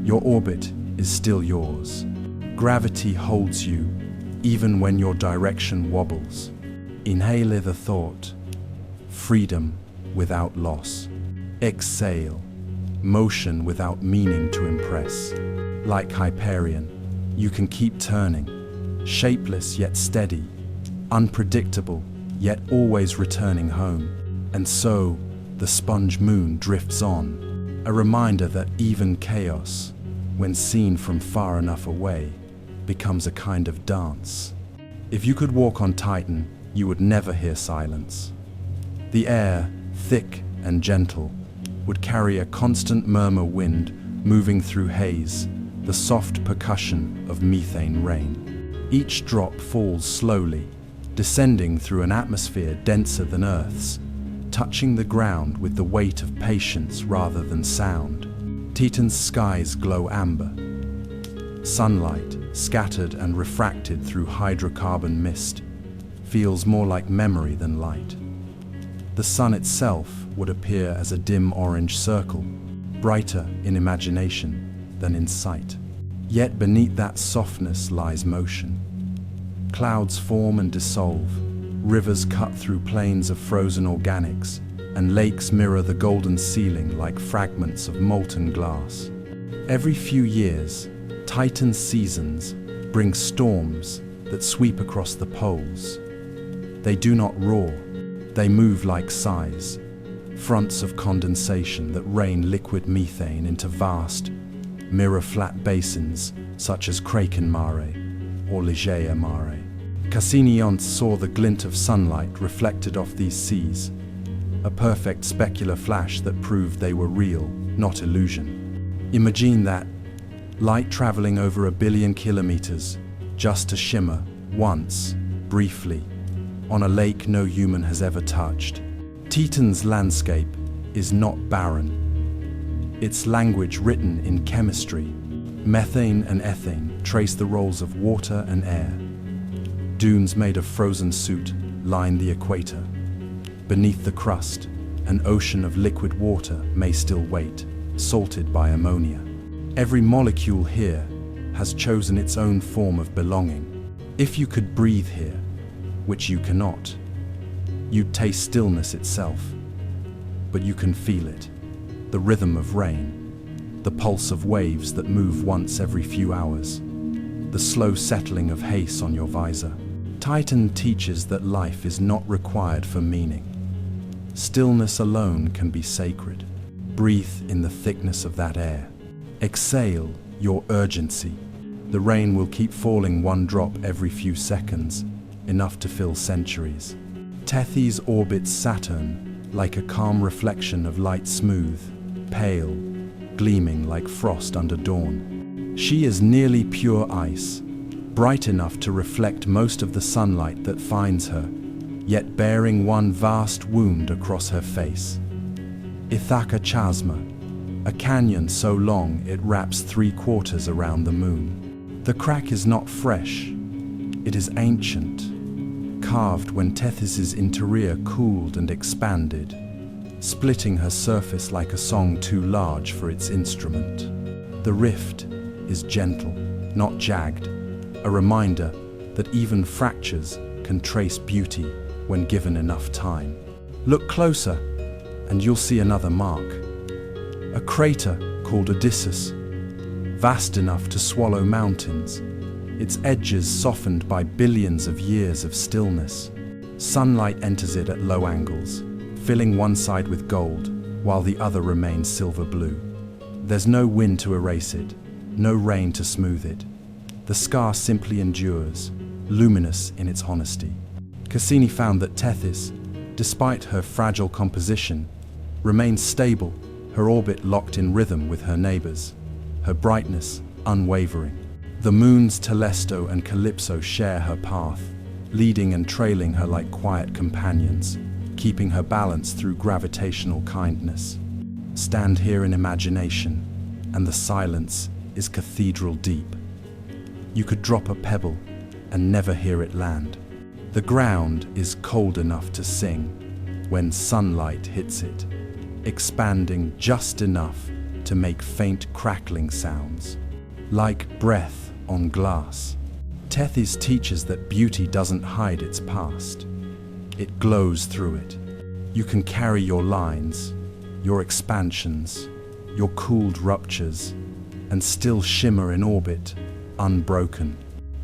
Your orbit is still yours. Gravity holds you, even when your direction wobbles. Inhale the thought, freedom without loss. Exhale, motion without meaning to impress. Like Hyperion, you can keep turning, shapeless yet steady, unpredictable yet always returning home. And so, the sponge moon drifts on, a reminder that even chaos, when seen from far enough away, becomes a kind of dance. If you could walk on Titan, you would never hear silence. The air, thick and gentle, would carry a constant murmur wind moving through haze, the soft percussion of methane rain. Each drop falls slowly, descending through an atmosphere denser than Earth's, touching the ground with the weight of patience rather than sound. Titan's skies glow amber. Sunlight, scattered and refracted through hydrocarbon mist, feels more like memory than light. The sun itself would appear as a dim orange circle, brighter in imagination than in sight. Yet beneath that softness lies motion. Clouds form and dissolve, rivers cut through plains of frozen organics, and lakes mirror the golden ceiling like fragments of molten glass. Every few years, Titan's seasons bring storms that sweep across the poles. They do not roar, they move like sighs, fronts of condensation that rain liquid methane into vast, mirror-flat basins such as Kraken Mare or Ligeia Mare. Cassini-Once saw the glint of sunlight reflected off these seas, a perfect specular flash that proved they were real, not illusion. Imagine that, light traveling over 1 billion kilometers, just to shimmer, once, briefly, on a lake no human has ever touched. Titan's landscape is not barren. It's language written in chemistry. Methane and ethane trace the roles of water and air. Dunes made of frozen soot line the equator. Beneath the crust, an ocean of liquid water may still wait, salted by ammonia. Every molecule here has chosen its own form of belonging. If you could breathe here, which you cannot, you'd taste stillness itself. But you can feel it, the rhythm of rain, the pulse of waves that move once every few hours, the slow settling of haze on your visor. Titan teaches that life is not required for meaning. Stillness alone can be sacred. Breathe in the thickness of that air. Exhale your urgency. The rain will keep falling one drop every few seconds, enough to fill centuries. Tethys orbits Saturn like a calm reflection of light, smooth, pale, gleaming like frost under dawn. She is nearly pure ice, bright enough to reflect most of the sunlight that finds her, yet bearing one vast wound across her face. Ithaca Chasma, a canyon so long it wraps 3/4 around the moon. The crack is not fresh, it is ancient, carved when Tethys' interior cooled and expanded, splitting her surface like a song too large for its instrument. The rift is gentle, not jagged, a reminder that even fractures can trace beauty when given enough time. Look closer, and you'll see another mark. A crater called Odysseus, vast enough to swallow mountains, its edges softened by billions of years of stillness. Sunlight enters it at low angles, filling one side with gold, while the other remains silver blue. There's no wind to erase it, no rain to smooth it. The scar simply endures, luminous in its honesty. Cassini found that Tethys, despite her fragile composition, remains stable, her orbit locked in rhythm with her neighbors, her brightness unwavering. The moons Telesto and Calypso share her path, leading and trailing her like quiet companions, keeping her balance through gravitational kindness. Stand here in imagination, and the silence is cathedral deep. You could drop a pebble and never hear it land. The ground is cold enough to sing when sunlight hits it, expanding just enough to make faint crackling sounds, like breath on glass. Tethys teaches that beauty doesn't hide its past. It glows through it. You can carry your lines, your expansions, your cooled ruptures, and still shimmer in orbit, unbroken.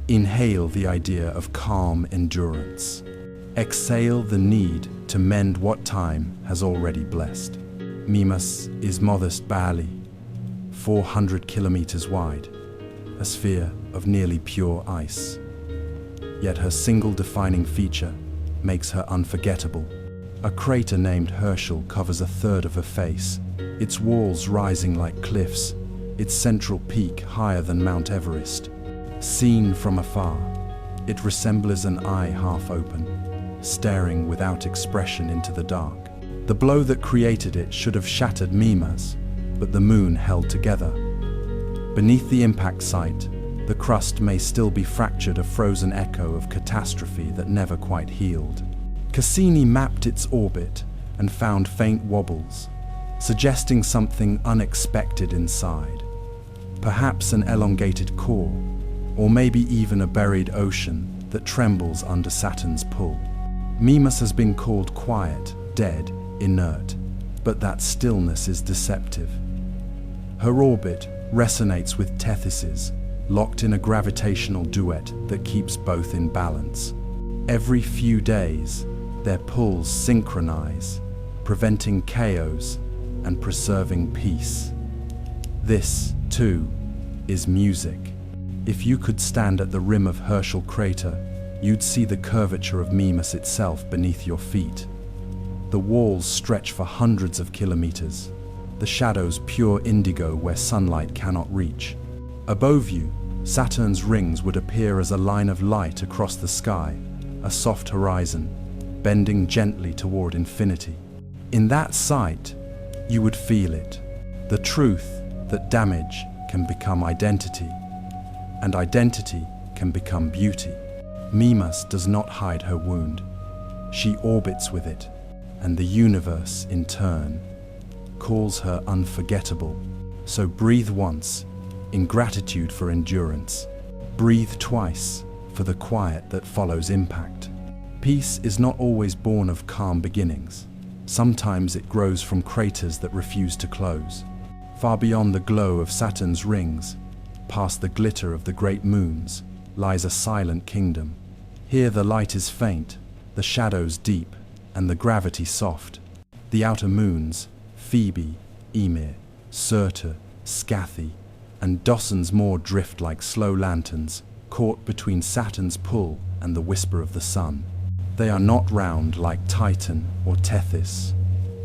Inhale the idea of calm endurance. Exhale the need to mend what time has already blessed. Mimas is modest barely, 400 kilometers wide, a sphere of nearly pure ice. Yet her single defining feature makes her unforgettable. A crater named Herschel covers a third of her face, its walls rising like cliffs, its central peak higher than Mount Everest. Seen from afar, it resembles an eye half open, staring without expression into the dark. The blow that created it should have shattered Mimas, but the moon held together. Beneath the impact site, the crust may still be fractured, a frozen echo of catastrophe that never quite healed. Cassini mapped its orbit and found faint wobbles, suggesting something unexpected inside. Perhaps an elongated core, or maybe even a buried ocean that trembles under Saturn's pull. Mimas has been called quiet, dead, inert, but that stillness is deceptive. Her orbit resonates with Tethys's, locked in a gravitational duet that keeps both in balance. Every few days, their pulls synchronize, preventing chaos and preserving peace. This, too, is music. If you could stand at the rim of Herschel crater, you'd see the curvature of Mimas itself beneath your feet. The walls stretch for hundreds of kilometers, the shadows pure indigo where sunlight cannot reach. Above you, Saturn's rings would appear as a line of light across the sky, a soft horizon, bending gently toward infinity. In that sight, You would feel it. The truth that damage can become identity, and identity can become beauty. Mimas does not hide her wound. She orbits with it, and the universe, in turn, calls her unforgettable. So breathe once, in gratitude for endurance. Breathe twice, for the quiet that follows impact. Peace is not always born of calm beginnings. Sometimes it grows from craters that refuse to close. Far beyond the glow of Saturn's rings, past the glitter of the great moons, lies a silent kingdom. Here the light is faint, the shadows deep, and the gravity soft. The outer moons, Phoebe, Ymir, Surtur, Scathi, and dozens more drift like slow lanterns, caught between Saturn's pull and the whisper of the sun. They are not round like Titan or Tethys.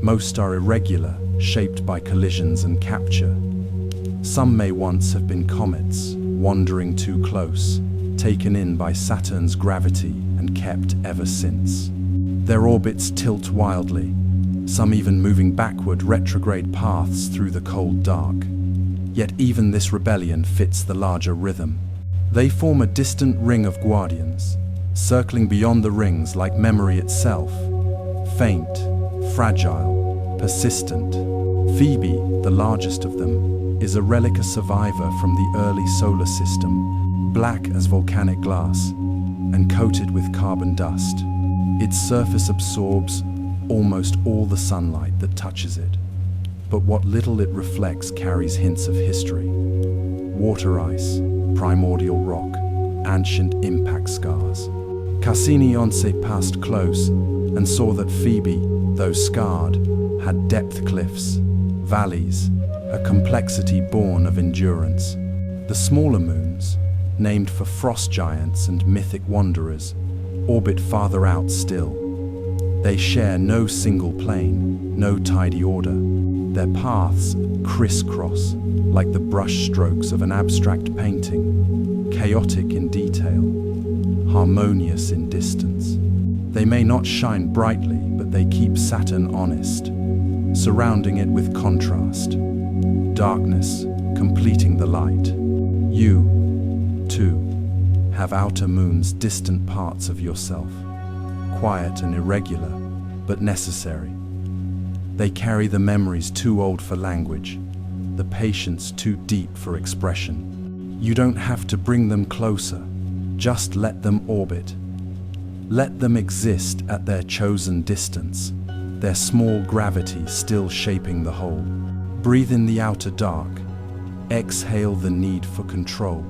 Most are irregular, shaped by collisions and capture. Some may once have been comets, wandering too close, taken in by Saturn's gravity and kept ever since. Their orbits tilt wildly, some even moving backward retrograde paths through the cold dark. Yet even this rebellion fits the larger rhythm. They form a distant ring of guardians, circling beyond the rings like memory itself. Faint, fragile, persistent. Phoebe, the largest of them, is a relic, a survivor from the early solar system, black as volcanic glass and coated with carbon dust. Its surface absorbs almost all the sunlight that touches it, but what little it reflects carries hints of history. Water ice, primordial rock, ancient impact scars. Cassini-Once passed close and saw that Phoebe, though scarred, had depth cliffs, valleys, a complexity born of endurance. The smaller moons, named for frost giants and mythic wanderers, orbit farther out still. They share no single plane, no tidy order. Their paths crisscross like the brush strokes of an abstract painting, chaotic in detail, harmonious in distance. They may not shine brightly, but they keep Saturn honest, surrounding it with contrast, darkness completing the light. You, too, have outer moons, distant parts of yourself, quiet and irregular, but necessary. They carry the memories too old for language, the patience too deep for expression. You don't have to bring them closer, just let them orbit. Let them exist at their chosen distance, their small gravity still shaping the whole. Breathe in the outer dark, exhale the need for control.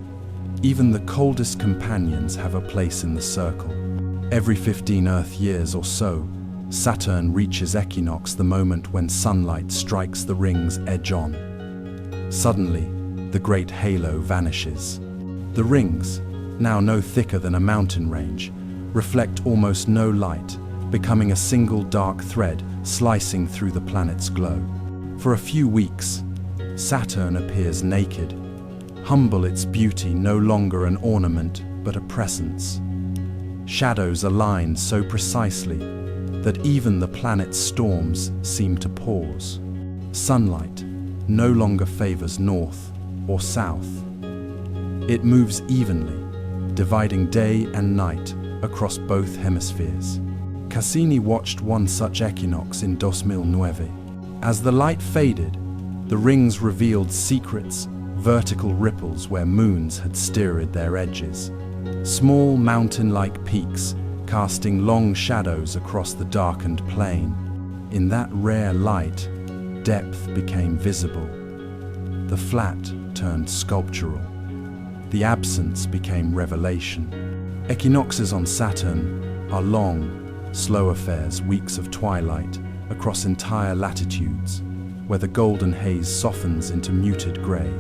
Even the coldest companions have a place in the circle. Every 15 Earth years or so, Saturn reaches equinox, the moment when sunlight strikes the ring's edge on. Suddenly, the great halo vanishes. The rings, now no thicker than a mountain range, reflect almost no light, becoming a single dark thread slicing through the planet's glow. For a few weeks, Saturn appears naked, humble, its beauty no longer an ornament but a presence. Shadows align so precisely that even the planet's storms seem to pause. Sunlight no longer favors north or south. It moves evenly, dividing day and night across both hemispheres. Cassini watched one such equinox in 2009. As the light faded, the rings revealed secrets, vertical ripples where moons had stirred their edges. Small mountain-like peaks casting long shadows across the darkened plain. In that rare light, depth became visible. The flat turned sculptural. The absence became revelation. Equinoxes on Saturn are long, slow affairs, weeks of twilight across entire latitudes, where the golden haze softens into muted grey.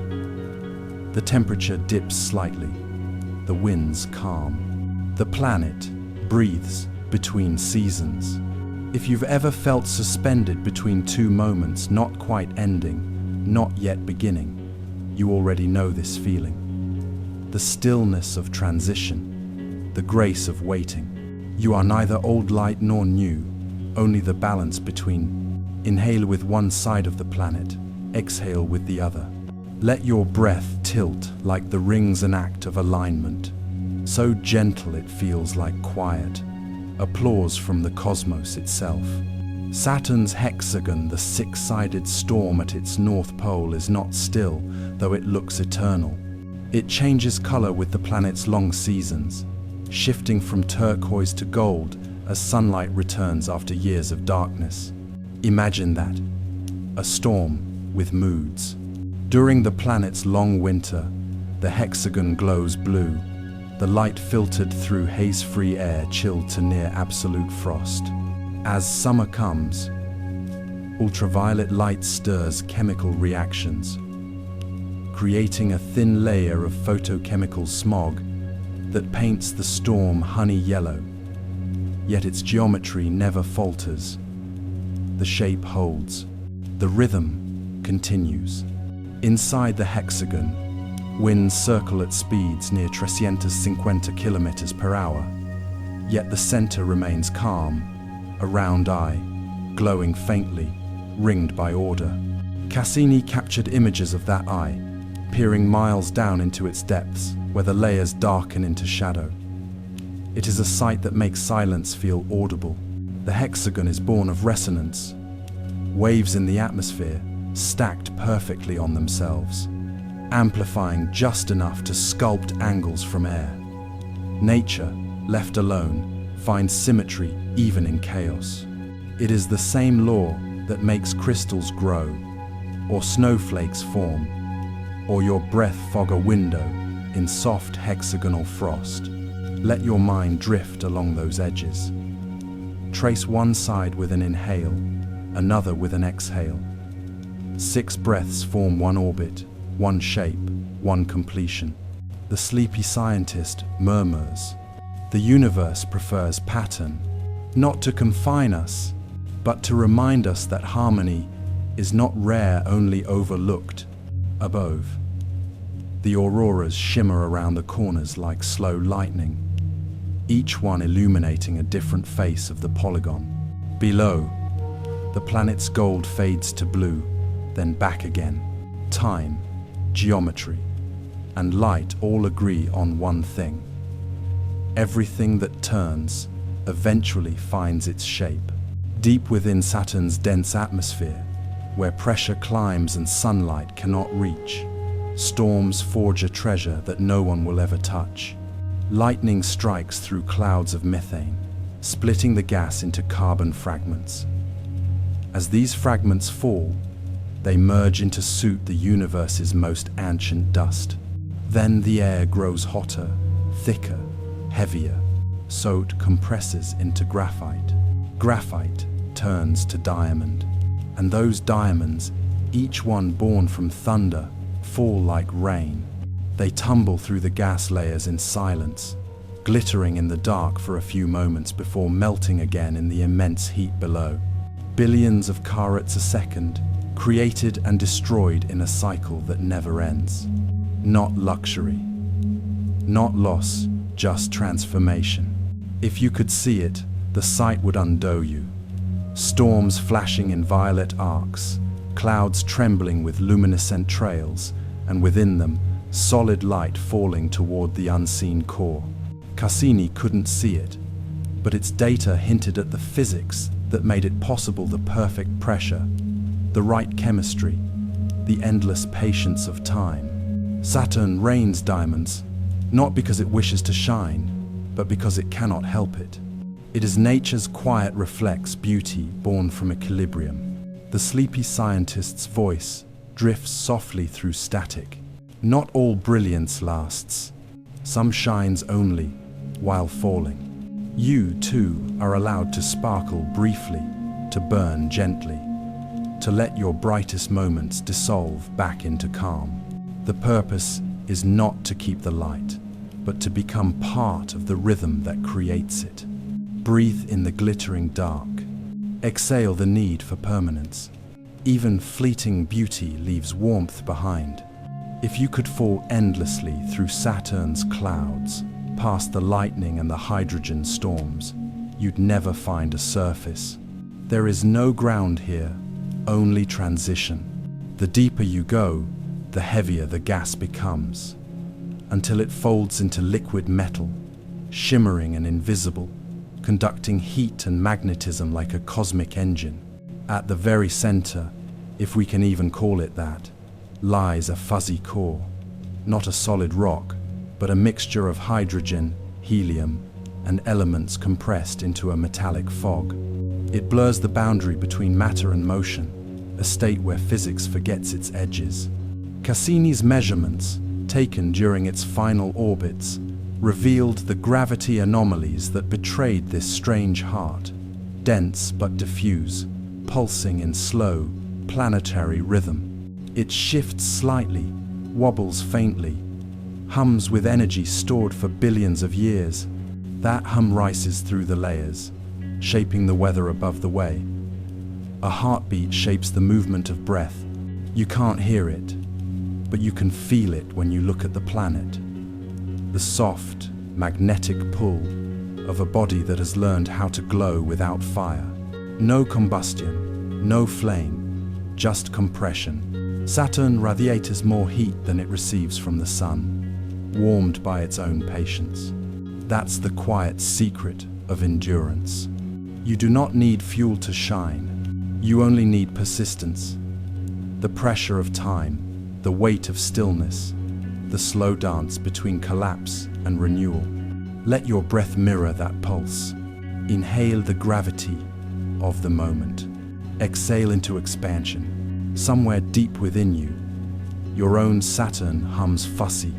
The temperature dips slightly, the winds calm. The planet breathes between seasons. If you've ever felt suspended between two moments, not quite ending, not yet beginning, you already know this feeling. The stillness of transition, the grace of waiting. You are neither old light nor new, only the balance between Inhale with one side of the planet, exhale with the other. Let your breath tilt like the rings an act of alignment, so gentle it feels like quiet, applause from the cosmos itself. Saturn's hexagon, the six-sided storm at its north pole, is not still, though it looks eternal. It changes color with the planet's long seasons, shifting from turquoise to gold as sunlight returns after years of darkness. Imagine that, a storm with moods. During the planet's long winter, the hexagon glows blue, the light filtered through haze-free air chilled to near absolute frost. As summer comes, ultraviolet light stirs chemical reactions, creating a thin layer of photochemical smog that paints the storm honey yellow. Yet its geometry never falters. The shape holds. The rhythm continues. Inside the hexagon, winds circle at speeds near 350 kilometers per hour. Yet the center remains calm, a round eye, glowing faintly, ringed by order. Cassini captured images of that eye, peering miles down into its depths, where the layers darken into shadow. It is a sight that makes silence feel audible. The hexagon is born of resonance, waves in the atmosphere stacked perfectly on themselves, amplifying just enough to sculpt angles from air. Nature, left alone, finds symmetry even in chaos. It is the same law that makes crystals grow, or snowflakes form, or your breath fog a window in soft hexagonal frost. Let your mind drift along those edges. Trace one side with an inhale, another with an exhale. 6 breaths form one orbit, one shape, one completion. The sleepy scientist murmurs. The universe prefers pattern, not to confine us, but to remind us that harmony is not rare, only overlooked. Above, the auroras shimmer around the corners like slow lightning, each one illuminating a different face of the polygon. Below, the planet's gold fades to blue, then back again. Time, geometry, and light all agree on one thing. Everything that turns eventually finds its shape. Deep within Saturn's dense atmosphere, where pressure climbs and sunlight cannot reach, storms forge a treasure that no one will ever touch. Lightning strikes through clouds of methane, splitting the gas into carbon fragments. As these fragments fall, they merge into soot the universe's most ancient dust. Then the air grows hotter, thicker, heavier, so it compresses into graphite. Graphite turns to diamond, and those diamonds, each one born from thunder, fall like rain. They tumble through the gas layers in silence, glittering in the dark for a few moments before melting again in the immense heat below. Billions of carats a second, created and destroyed in a cycle that never ends. Not luxury, not loss, just transformation. If you could see it, the sight would undo you. Storms flashing in violet arcs, clouds trembling with luminescent trails, and within them, solid light falling toward the unseen core. Cassini couldn't see it, but its data hinted at the physics that made it possible: the perfect pressure, the right chemistry, the endless patience of time. Saturn rains diamonds, not because it wishes to shine, but because it cannot help it. It is nature's quiet reflex, beauty born from equilibrium. The sleepy scientist's voice drifts softly through static. Not all brilliance lasts. Some shines only while falling. You, too, are allowed to sparkle briefly, to burn gently, to let your brightest moments dissolve back into calm. The purpose is not to keep the light, but to become part of the rhythm that creates it. Breathe in the glittering dark. Exhale the need for permanence. Even fleeting beauty leaves warmth behind. If you could fall endlessly through Saturn's clouds, past the lightning and the hydrogen storms, you'd never find a surface. There is no ground here, only transition. The deeper you go, the heavier the gas becomes, until it folds into liquid metal, shimmering and invisible, conducting heat and magnetism like a cosmic engine. At the very center, if we can even call it that, lies a fuzzy core, not a solid rock, but a mixture of hydrogen, helium, and elements compressed into a metallic fog. It blurs the boundary between matter and motion, a state where physics forgets its edges. Cassini's measurements, taken during its final orbits, revealed the gravity anomalies that betrayed this strange heart, dense but diffuse, pulsing in slow, planetary rhythm. It shifts slightly, wobbles faintly, hums with energy stored for billions of years. That hum rises through the layers, shaping the weather above the way. A heartbeat shapes the movement of breath. You can't hear it, but you can feel it when you look at the planet. The soft, magnetic pull of a body that has learned how to glow without fire. No combustion, no flame, just compression. Saturn radiates more heat than it receives from the sun, warmed by its own patience. That's the quiet secret of endurance. You do not need fuel to shine. You only need persistence. The pressure of time, the weight of stillness, the slow dance between collapse and renewal. Let your breath mirror that pulse. Inhale the gravity of the moment. Exhale into expansion. Somewhere deep within you, your own Saturn hums fussy,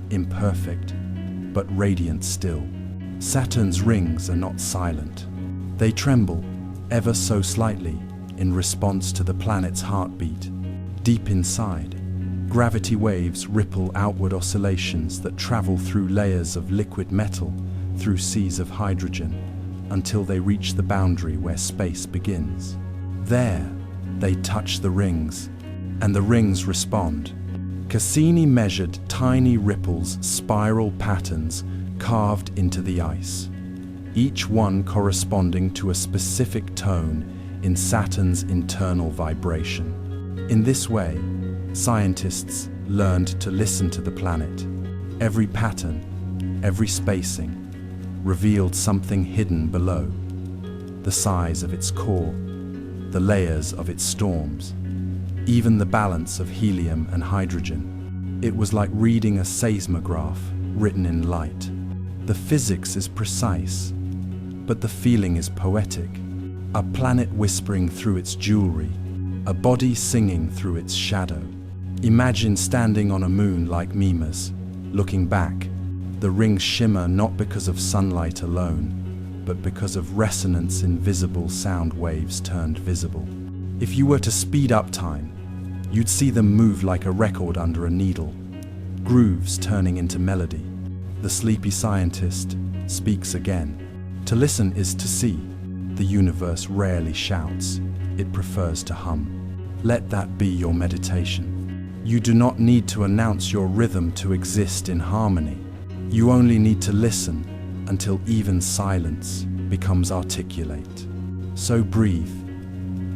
imperfect, but radiant still. Saturn's rings are not silent. They tremble, ever so slightly, in response to the planet's heartbeat. Deep inside, gravity waves ripple outward oscillations that travel through layers of liquid metal, through seas of hydrogen, until they reach the boundary where space begins. There, they touch the rings, and the rings respond. Cassini measured tiny ripples, spiral patterns carved into the ice, each one corresponding to a specific tone in Saturn's internal vibration. In this way, scientists learned to listen to the planet. Every pattern, every spacing, revealed something hidden below. The size of its core, the layers of its storms, even the balance of helium and hydrogen. It was like reading a seismograph written in light. The physics is precise, but the feeling is poetic. A planet whispering through its jewelry, a body singing through its shadow. Imagine standing on a moon like Mimas, looking back. The rings shimmer not because of sunlight alone, but because of resonance in visible sound waves turned visible. If you were to speed up time, you'd see them move like a record under a needle, grooves turning into melody. The sleepy scientist speaks again. To listen is to see. The universe rarely shouts, it prefers to hum. Let that be your meditation. You do not need to announce your rhythm to exist in harmony. You only need to listen until even silence becomes articulate. So breathe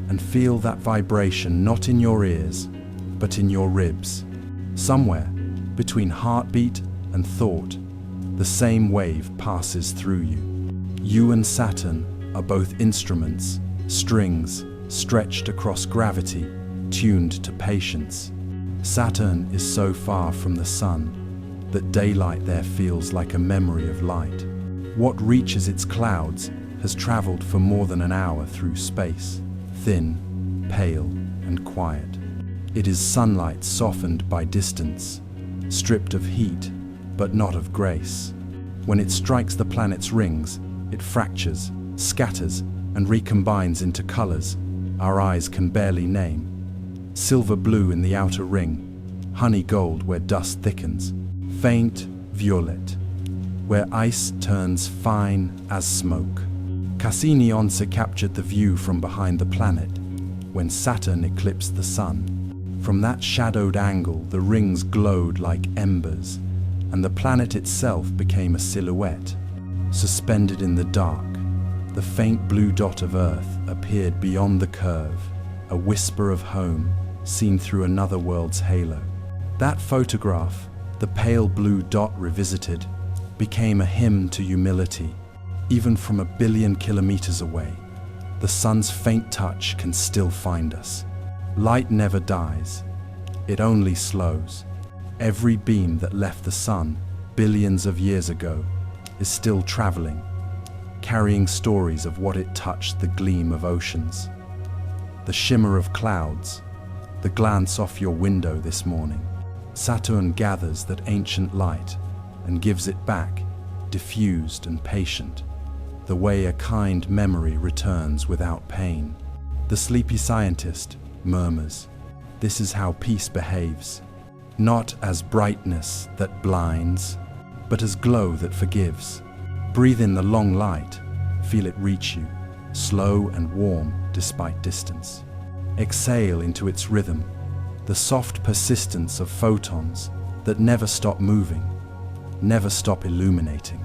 and feel that vibration not in your ears, but in your ribs. Somewhere between heartbeat and thought, the same wave passes through you. You and Saturn are both instruments, strings stretched across gravity, tuned to patience. Saturn is so far from the sun that daylight there feels like a memory of light. What reaches its clouds has traveled for more than an hour through space, thin, pale, and quiet. It is sunlight softened by distance, stripped of heat, but not of grace. When it strikes the planet's rings, it fractures, scatters, and recombines into colors our eyes can barely name. Silver blue in the outer ring, honey gold where dust thickens, faint violet, where ice turns fine as smoke. Cassini once captured the view from behind the planet, when Saturn eclipsed the sun. From that shadowed angle, the rings glowed like embers, and the planet itself became a silhouette. Suspended in the dark, the faint blue dot of Earth appeared beyond the curve, a whisper of home seen through another world's halo. That photograph, the pale blue dot revisited, became a hymn to humility. Even from 1 billion kilometers away, the sun's faint touch can still find us. Light never dies, it only slows. Every beam that left the sun billions of years ago is still traveling, carrying stories of what it touched: the gleam of oceans, the shimmer of clouds, the glance off your window this morning. Saturn gathers that ancient light and gives it back, diffused and patient, the way a kind memory returns without pain. The sleepy scientist murmurs, "This is how peace behaves, not as brightness that blinds, but as glow that forgives." Breathe in the long light, feel it reach you, slow and warm despite distance. Exhale into its rhythm, the soft persistence of photons that never stop moving, never stop illuminating.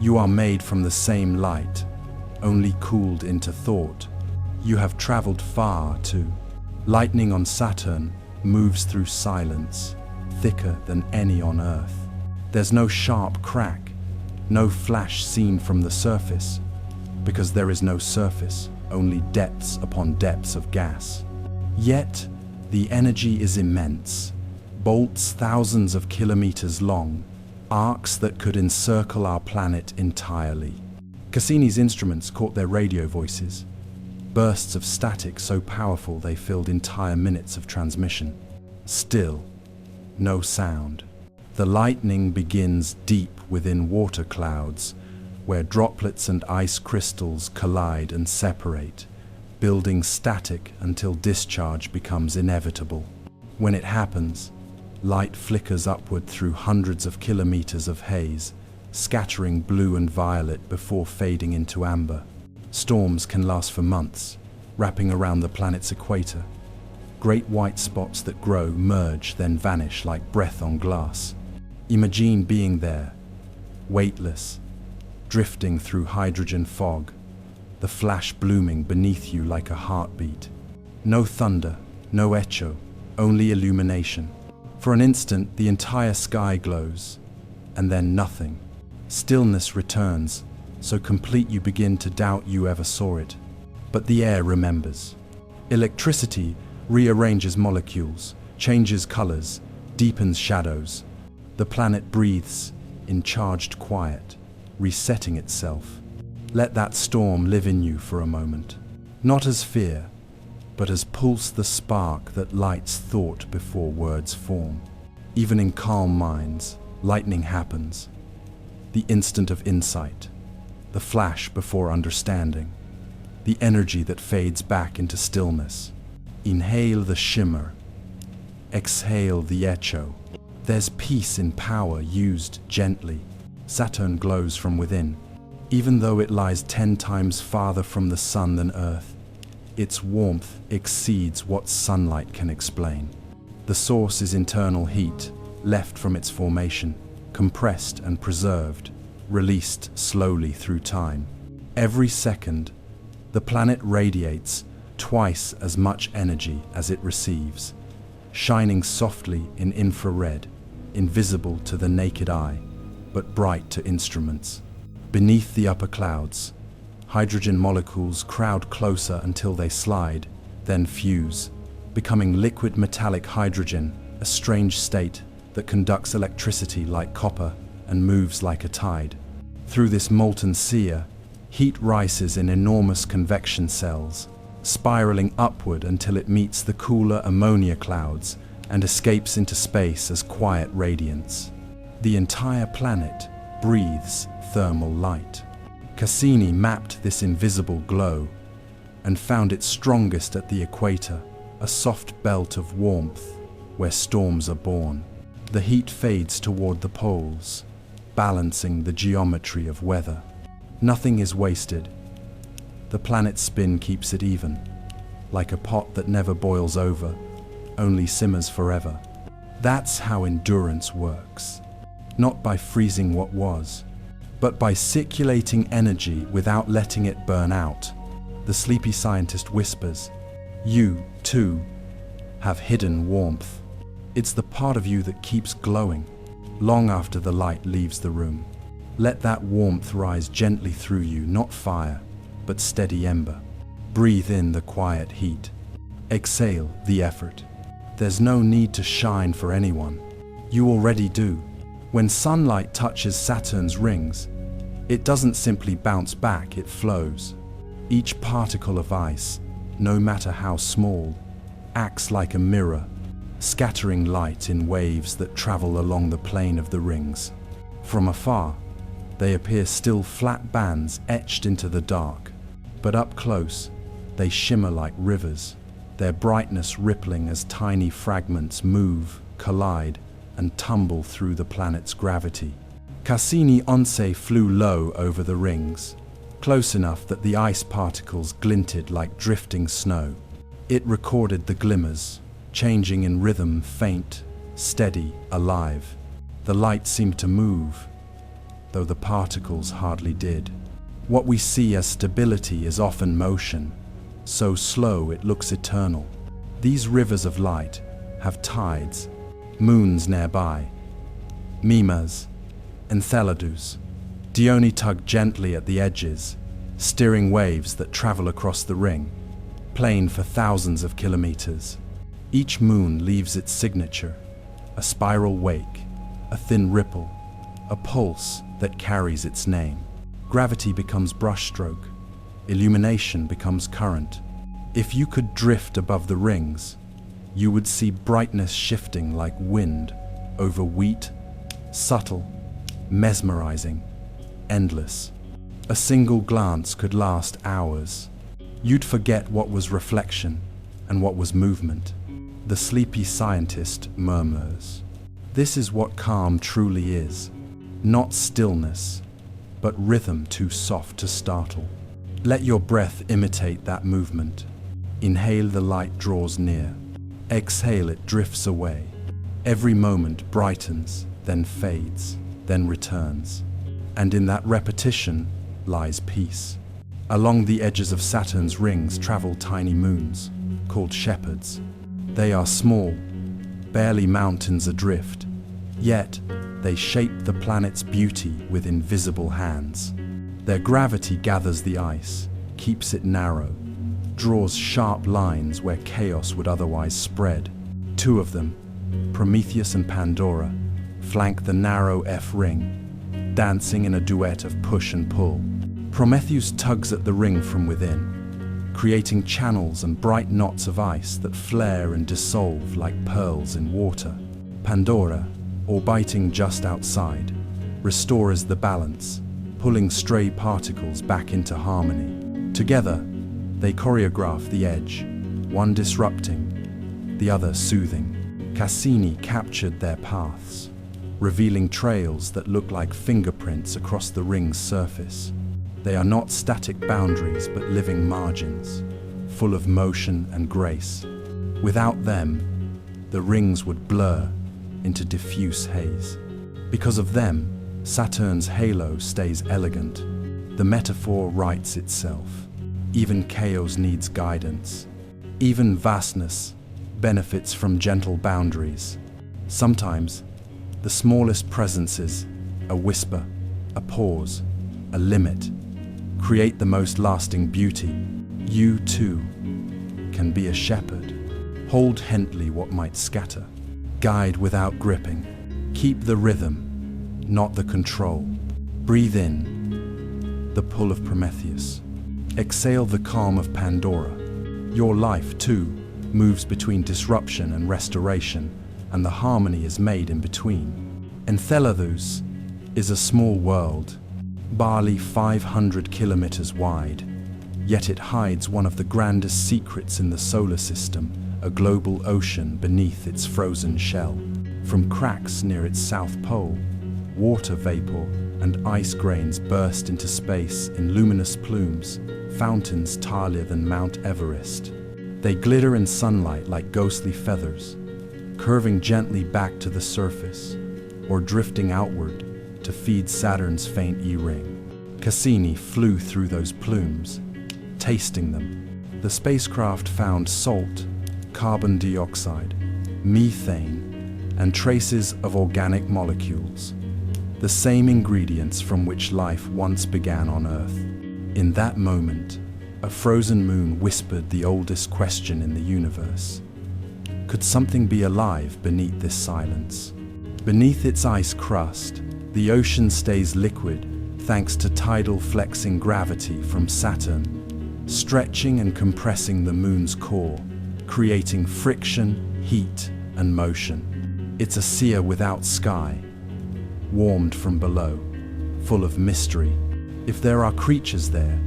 You are made from the same light, only cooled into thought. You have traveled far too. Lightning on Saturn moves through silence, thicker than any on Earth. There's no sharp crack, no flash seen from the surface, because there is no surface, only depths upon depths of gas. Yet, the energy is immense, bolts thousands of kilometers long, arcs that could encircle our planet entirely. Cassini's instruments caught their radio voices, bursts of static so powerful they filled entire minutes of transmission. Still, no sound. The lightning begins deep within water clouds, where droplets and ice crystals collide and separate, building static until discharge becomes inevitable. When it happens, light flickers upward through hundreds of kilometers of haze, scattering blue and violet before fading into amber. Storms can last for months, wrapping around the planet's equator. Great white spots that grow, merge, then vanish like breath on glass. Imagine being there, weightless, drifting through hydrogen fog, the flash blooming beneath you like a heartbeat. No thunder, no echo, only illumination. For an instant, the entire sky glows, and then nothing. Stillness returns, so complete you begin to doubt you ever saw it. But the air remembers. Electricity rearranges molecules, changes colors, deepens shadows. The planet breathes in charged quiet, resetting itself. Let that storm live in you for a moment, not as fear, but as pulse, the spark that lights thought before words form. Even in calm minds, lightning happens. The instant of insight, the flash before understanding, the energy that fades back into stillness. Inhale the shimmer, exhale the echo. There's peace in power used gently. Saturn glows from within. Even though it lies 10 times farther from the sun than Earth, its warmth exceeds what sunlight can explain. The source is internal heat, left from its formation, compressed and preserved, released slowly through time. Every second, the planet radiates twice as much energy as it receives, shining softly in infrared, invisible to the naked eye, but bright to instruments. Beneath the upper clouds, hydrogen molecules crowd closer until they slide, then fuse, becoming liquid metallic hydrogen, a strange state that conducts electricity like copper and moves like a tide. Through this molten sear, heat rises in enormous convection cells, spiraling upward until it meets the cooler ammonia clouds and escapes into space as quiet radiance. The entire planet breathes thermal light. Cassini mapped this invisible glow and found it strongest at the equator, a soft belt of warmth where storms are born. The heat fades toward the poles, balancing the geometry of weather. Nothing is wasted. The planet's spin keeps it even, like a pot that never boils over, only simmers forever. That's how endurance works. Not by freezing what was, but by circulating energy without letting it burn out. The sleepy scientist whispers, You, too, have hidden warmth. It's the part of you that keeps glowing, long after the light leaves the room. Let that warmth rise gently through you, not fire, but steady ember. Breathe in the quiet heat. Exhale the effort. There's no need to shine for anyone. You already do. When sunlight touches Saturn's rings, it doesn't simply bounce back, it flows. Each particle of ice, no matter how small, acts like a mirror, scattering light in waves that travel along the plane of the rings. From afar, they appear still flat bands etched into the dark, but up close, they shimmer like rivers, their brightness rippling as tiny fragments move, collide, and tumble through the planet's gravity. Cassini-Once flew low over the rings, close enough that the ice particles glinted like drifting snow. It recorded the glimmers, changing in rhythm, faint, steady, alive. The light seemed to move, though the particles hardly did. What we see as stability is often motion, so slow it looks eternal. These rivers of light have tides, moons nearby, Mimas, Enceladus. Dione tug gently at the edges, steering waves that travel across the ring, plane for thousands of kilometers. Each moon leaves its signature, a spiral wake, a thin ripple, a pulse that carries its name. Gravity becomes brushstroke, illumination becomes current. If you could drift above the rings, you would see brightness shifting like wind over wheat, subtle, mesmerizing, endless. A single glance could last hours. You'd forget what was reflection and what was movement. The sleepy scientist murmurs. This is what calm truly is. Not stillness, but rhythm too soft to startle. Let your breath imitate that movement. Inhale, the light draws near. Exhale, it drifts away. Every moment brightens, then fades, then returns. And in that repetition lies peace. Along the edges of Saturn's rings travel tiny moons, called shepherds. They are small, barely mountains adrift, yet they shape the planet's beauty with invisible hands. Their gravity gathers the ice, keeps it narrow, draws sharp lines where chaos would otherwise spread. Two of them, Prometheus and Pandora, flank the narrow F ring, dancing in a duet of push and pull. Prometheus tugs at the ring from within, creating channels and bright knots of ice that flare and dissolve like pearls in water. Pandora, orbiting just outside, restores the balance, pulling stray particles back into harmony. Together, they choreograph the edge, one disrupting, the other soothing. Cassini captured their paths, revealing trails that look like fingerprints across the ring's surface. They are not static boundaries, but living margins, full of motion and grace. Without them, the rings would blur into diffuse haze. Because of them, Saturn's halo stays elegant. The metaphor writes itself. Even chaos needs guidance. Even vastness benefits from gentle boundaries. Sometimes, the smallest presences, a whisper, a pause, a limit, create the most lasting beauty. You, too, can be a shepherd. Hold gently what might scatter. Guide without gripping. Keep the rhythm, not the control. Breathe in the pull of Prometheus. Exhale the calm of Pandora. Your life, too, moves between disruption and restoration, and the harmony is made in between. Enceladus is a small world, barely 500 kilometers wide, yet it hides one of the grandest secrets in the solar system, a global ocean beneath its frozen shell. From cracks near its south pole, water vapor and ice grains burst into space in luminous plumes, fountains taller than Mount Everest. They glitter in sunlight like ghostly feathers, curving gently back to the surface, or drifting outward to feed Saturn's faint E-ring. Cassini flew through those plumes, tasting them, The spacecraft found salt, carbon dioxide, methane, and traces of organic molecules, the same ingredients from which life once began on Earth. In that moment, a frozen moon whispered the oldest question in the universe. Could something be alive beneath this silence? Beneath its ice crust, the ocean stays liquid thanks to tidal flexing gravity from Saturn, stretching and compressing the moon's core, creating friction, heat, and motion. It's a seer without sky, warmed from below, full of mystery. If there are creatures there,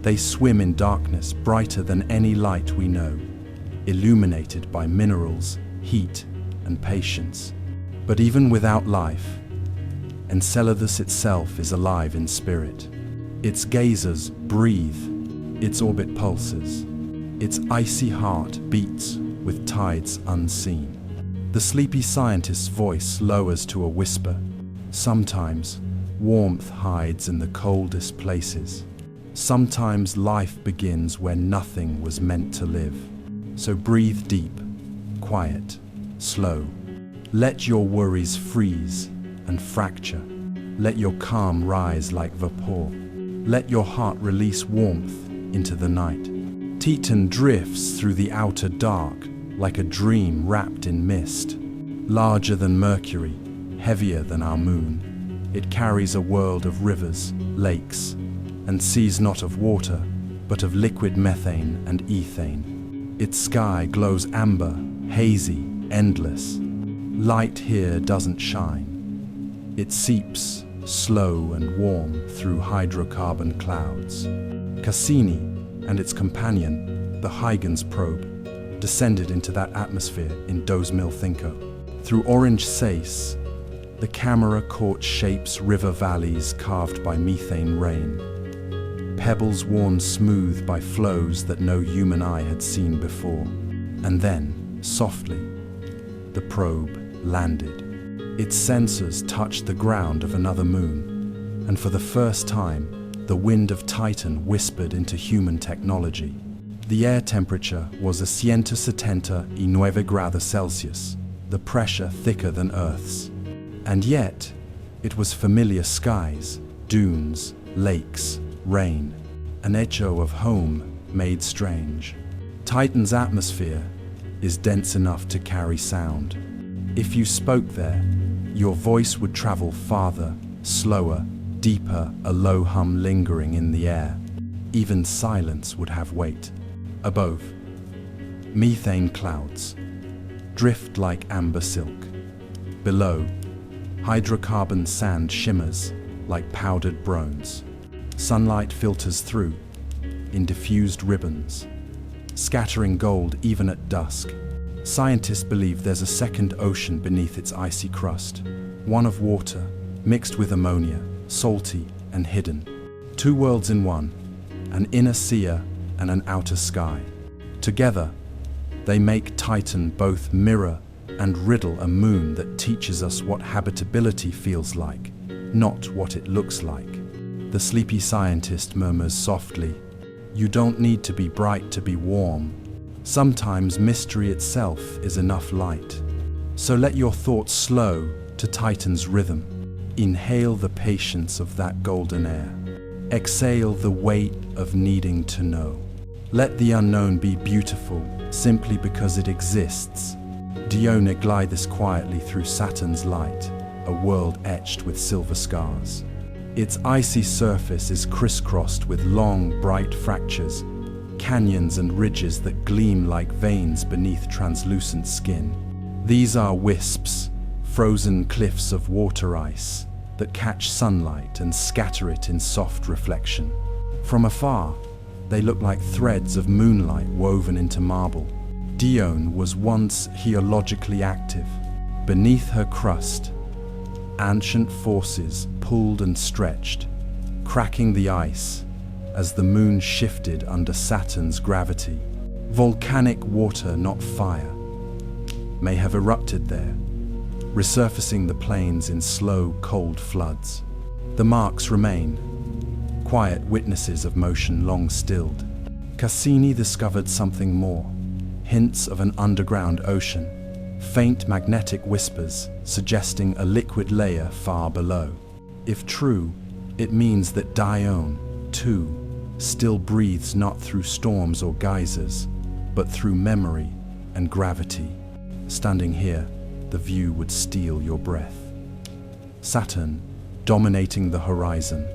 they swim in darkness brighter than any light we know, illuminated by minerals, heat, and patience. But even without life, Enceladus itself is alive in spirit. Its gazers breathe, its orbit pulses, its icy heart beats with tides unseen. The sleepy scientist's voice lowers to a whisper. Sometimes, warmth hides in the coldest places. Sometimes life begins where nothing was meant to live. So breathe deep, quiet, slow. Let your worries freeze and fracture. Let your calm rise like vapor. Let your heart release warmth into the night. Titan drifts through the outer dark like a dream wrapped in mist. Larger than Mercury, heavier than our moon, it carries a world of rivers, lakes, and seas not of water, but of liquid methane and ethane. Its sky glows amber, hazy, endless. Light here doesn't shine. It seeps, slow and warm, through hydrocarbon clouds. Cassini and its companion, the Huygens probe, descended into that atmosphere in 2005. Through orange Sace, the camera caught shapes, river valleys carved by methane rain, pebbles worn smooth by flows that no human eye had seen before. And then, softly, the probe landed. Its sensors touched the ground of another moon, and for the first time, the wind of Titan whispered into human technology. The air temperature was a 179 grados Celsius, the pressure thicker than Earth's. And yet, it was familiar skies, dunes, lakes, rain, an echo of home made strange. Titan's atmosphere is dense enough to carry sound. If you spoke there, your voice would travel farther, slower, deeper, a low hum lingering in the air. Even silence would have weight. Above, methane clouds drift like amber silk. Below, hydrocarbon sand shimmers like powdered bronze. Sunlight filters through in diffused ribbons, scattering gold even at dusk. Scientists believe there's a second ocean beneath its icy crust, one of water mixed with ammonia, salty and hidden. Two worlds in one, an inner seer and an outer sky. Together, they make Titan both mirror and riddle, a moon that teaches us what habitability feels like, not what it looks like. The sleepy scientist murmurs softly, "You don't need to be bright to be warm. Sometimes mystery itself is enough light." So let your thoughts slow to Titan's rhythm. Inhale the patience of that golden air. Exhale the weight of needing to know. Let the unknown be beautiful simply because it exists. Dione glide this quietly through Saturn's light, a world etched with silver scars. Its icy surface is crisscrossed with long, bright fractures, canyons and ridges that gleam like veins beneath translucent skin. These are wisps, frozen cliffs of water ice that catch sunlight and scatter it in soft reflection. From afar, they look like threads of moonlight woven into marble. Dione was once geologically active. Beneath her crust, ancient forces pulled and stretched, cracking the ice as the moon shifted under Saturn's gravity. Volcanic water, not fire, may have erupted there, resurfacing the plains in slow, cold floods. The marks remain, quiet witnesses of motion long stilled. Cassini discovered something more. Hints of an underground ocean. Faint magnetic whispers suggesting a liquid layer far below. If true, it means that Dione, too, still breathes not through storms or geysers, but through memory and gravity. Standing here, the view would steal your breath. Saturn, dominating the horizon,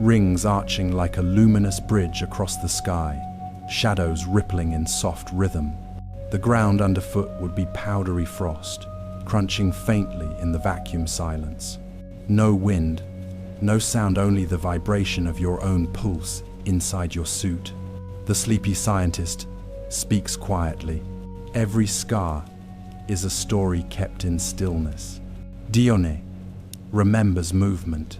rings arching like a luminous bridge across the sky, shadows rippling in soft rhythm. The ground underfoot would be powdery frost, crunching faintly in the vacuum silence. No wind, no sound, only the vibration of your own pulse inside your suit. The sleepy scientist speaks quietly. Every scar is a story kept in stillness. Dione remembers movement,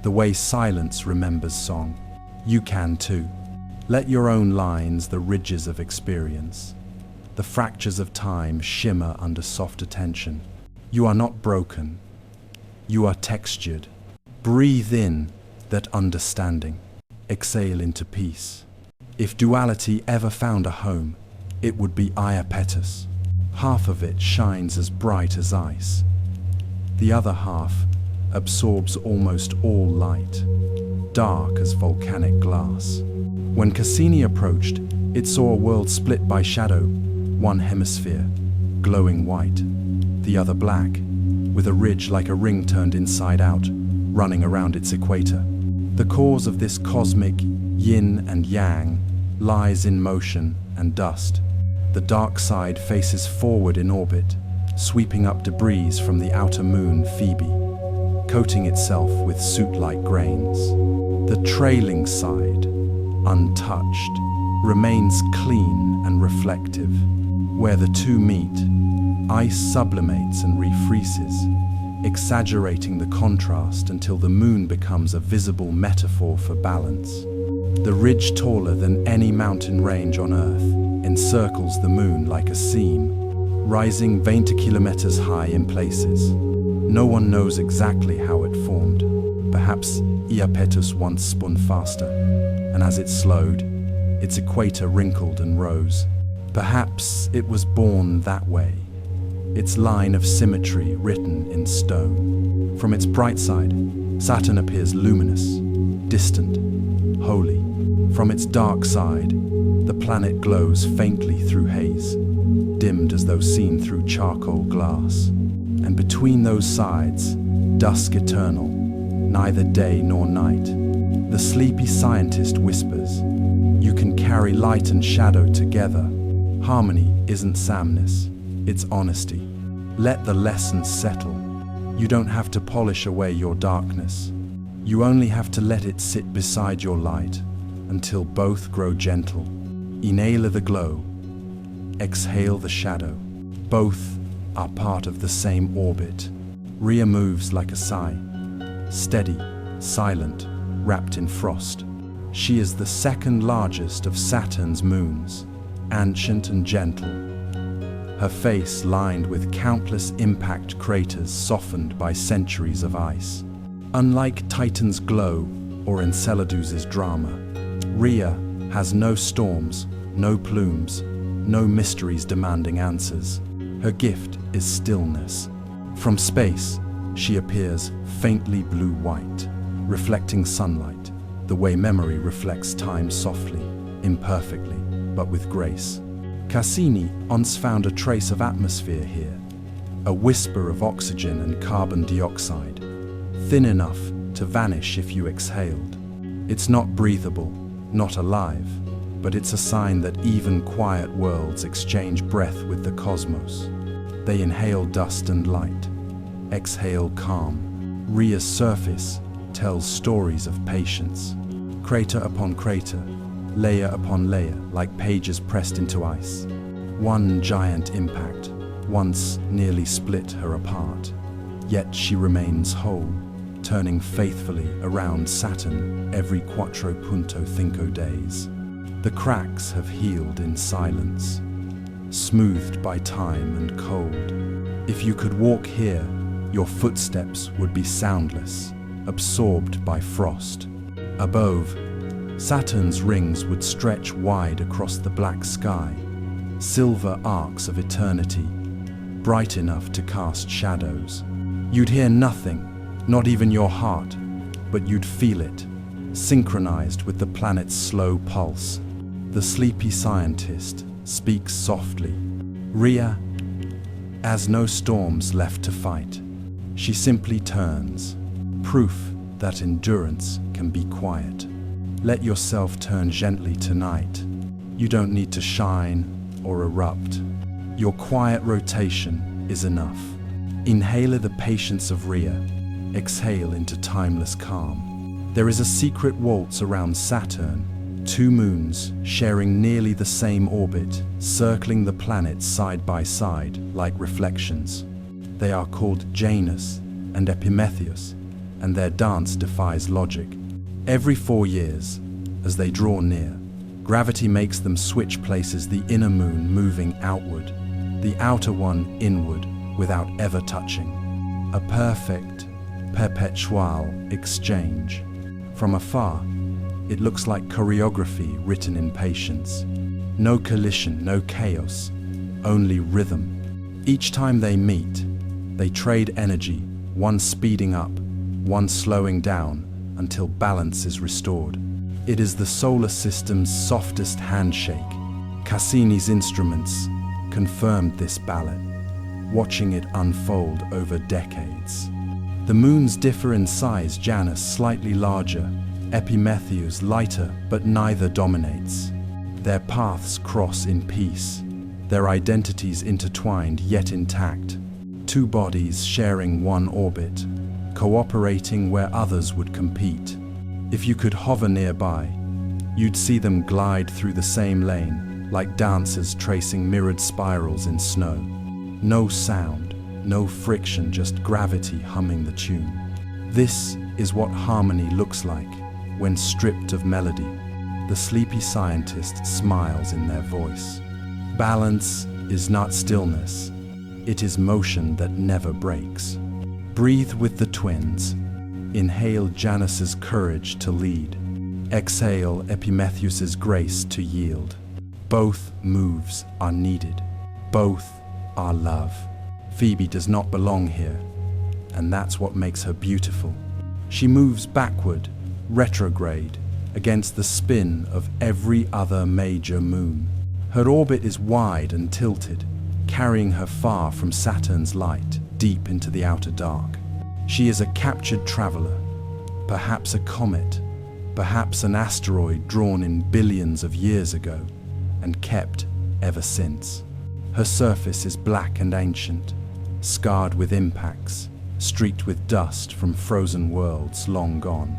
the way silence remembers song. You can too. Let your own lines, the ridges of experience, the fractures of time shimmer under soft attention. You are not broken. You are textured. Breathe in that understanding. Exhale into peace. If duality ever found a home, it would be Iapetus. Half of it shines as bright as ice. The other half absorbs almost all light, dark as volcanic glass. When Cassini approached, it saw a world split by shadow, one hemisphere, glowing white, the other black, with a ridge like a ring turned inside out, running around its equator. The cause of this cosmic yin and yang lies in motion and dust. The dark side faces forward in orbit, sweeping up debris from the outer moon Phoebe, coating itself with soot-like grains. The trailing side, untouched, remains clean and reflective. Where the two meet, ice sublimates and refreezes, exaggerating the contrast until the moon becomes a visible metaphor for balance. The ridge, taller than any mountain range on Earth, encircles the moon like a seam, rising 20 kilometers high in places. No one knows exactly how it formed. Perhaps Iapetus once spun faster, and as it slowed, its equator wrinkled and rose. Perhaps it was born that way, its line of symmetry written in stone. From its bright side, Saturn appears luminous, distant, holy. From its dark side, the planet glows faintly through haze, dimmed as though seen through charcoal glass. And between those sides, dusk eternal, neither day nor night. The sleepy scientist whispers, "You can carry light and shadow together." Harmony isn't sameness, it's honesty. Let the lessons settle. You don't have to polish away your darkness. You only have to let it sit beside your light until both grow gentle. Inhale the glow, exhale the shadow. Both are part of the same orbit. Rhea moves like a sigh, steady, silent, wrapped in frost. She is the second largest of Saturn's moons, ancient and gentle. Her face lined with countless impact craters softened by centuries of ice. Unlike Titan's glow or Enceladus's drama, Rhea has no storms, no plumes, no mysteries demanding answers. Her gift is stillness. From space, she appears faintly blue-white, reflecting sunlight, the way memory reflects time softly, imperfectly, but with grace. Cassini once found a trace of atmosphere here, a whisper of oxygen and carbon dioxide, thin enough to vanish if you exhaled. It's not breathable, not alive, but it's a sign that even quiet worlds exchange breath with the cosmos. They inhale dust and light, exhale calm. Rhea's surface tells stories of patience. Crater upon crater, layer upon layer, like pages pressed into ice. One giant impact once nearly split her apart, yet she remains whole, turning faithfully around Saturn every 4.5 days. The cracks have healed in silence, smoothed by time and cold. If you could walk here, your footsteps would be soundless, absorbed by frost. Above, Saturn's rings would stretch wide across the black sky, silver arcs of eternity, bright enough to cast shadows. You'd hear nothing, not even your heart, but you'd feel it, synchronized with the planet's slow pulse. The sleepy scientist speaks softly. Rhea has no storms left to fight. She simply turns, proof that endurance can be quiet. Let yourself turn gently tonight. You don't need to shine or erupt. Your quiet rotation is enough. Inhale the patience of Rhea. Exhale into timeless calm. There is a secret waltz around Saturn, two moons sharing nearly the same orbit, circling the planet side by side like reflections. They are called Janus and Epimetheus, and their dance defies logic. Every 4 years, as they draw near, gravity makes them switch places, the inner moon moving outward, the outer one inward without ever touching. A perfect, perpetual exchange. From afar, it looks like choreography written in patience. No collision, no chaos, only rhythm. Each time they meet, they trade energy, one speeding up, one slowing down, until balance is restored. It is the solar system's softest handshake. Cassini's instruments confirmed this ballet, watching it unfold over decades. The moons differ in size, Janus slightly larger, Epimetheus lighter, but neither dominates. Their paths cross in peace, their identities intertwined yet intact. Two bodies sharing one orbit, cooperating where others would compete. If you could hover nearby, you'd see them glide through the same lane, like dancers tracing mirrored spirals in snow. No sound, no friction, just gravity humming the tune. This is what harmony looks like when stripped of melody. The sleepy scientist smiles in their voice. Balance is not stillness. It is motion that never breaks. Breathe with the twins. Inhale Janus's courage to lead. Exhale Epimetheus's grace to yield. Both moves are needed. Both are love. Phoebe does not belong here, and that's what makes her beautiful. She moves backward, retrograde, against the spin of every other major moon. Her orbit is wide and tilted, carrying her far from Saturn's light, deep into the outer dark. She is a captured traveler, perhaps a comet, perhaps an asteroid drawn in billions of years ago and kept ever since. Her surface is black and ancient, scarred with impacts, streaked with dust from frozen worlds long gone.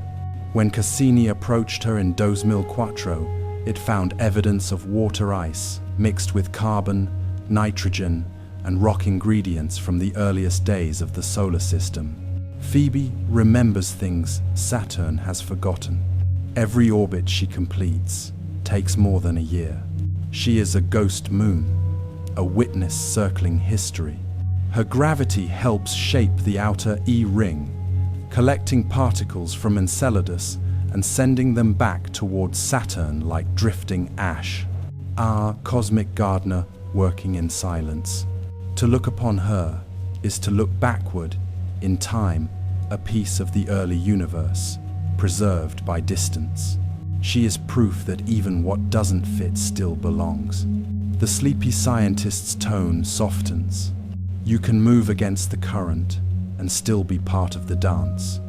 When Cassini approached her in 2004, it found evidence of water ice mixed with carbon, nitrogen, and rock ingredients from the earliest days of the solar system. Phoebe remembers things Saturn has forgotten. Every orbit she completes takes more than a year. She is a ghost moon, a witness circling history. Her gravity helps shape the outer E-ring, collecting particles from Enceladus and sending them back towards Saturn like drifting ash. Our cosmic gardener working in silence. To look upon her is to look backward, in time, a piece of the early universe, preserved by distance. She is proof that even what doesn't fit still belongs. The sleepy scientist's tone softens. You can move against the current and still be part of the dance.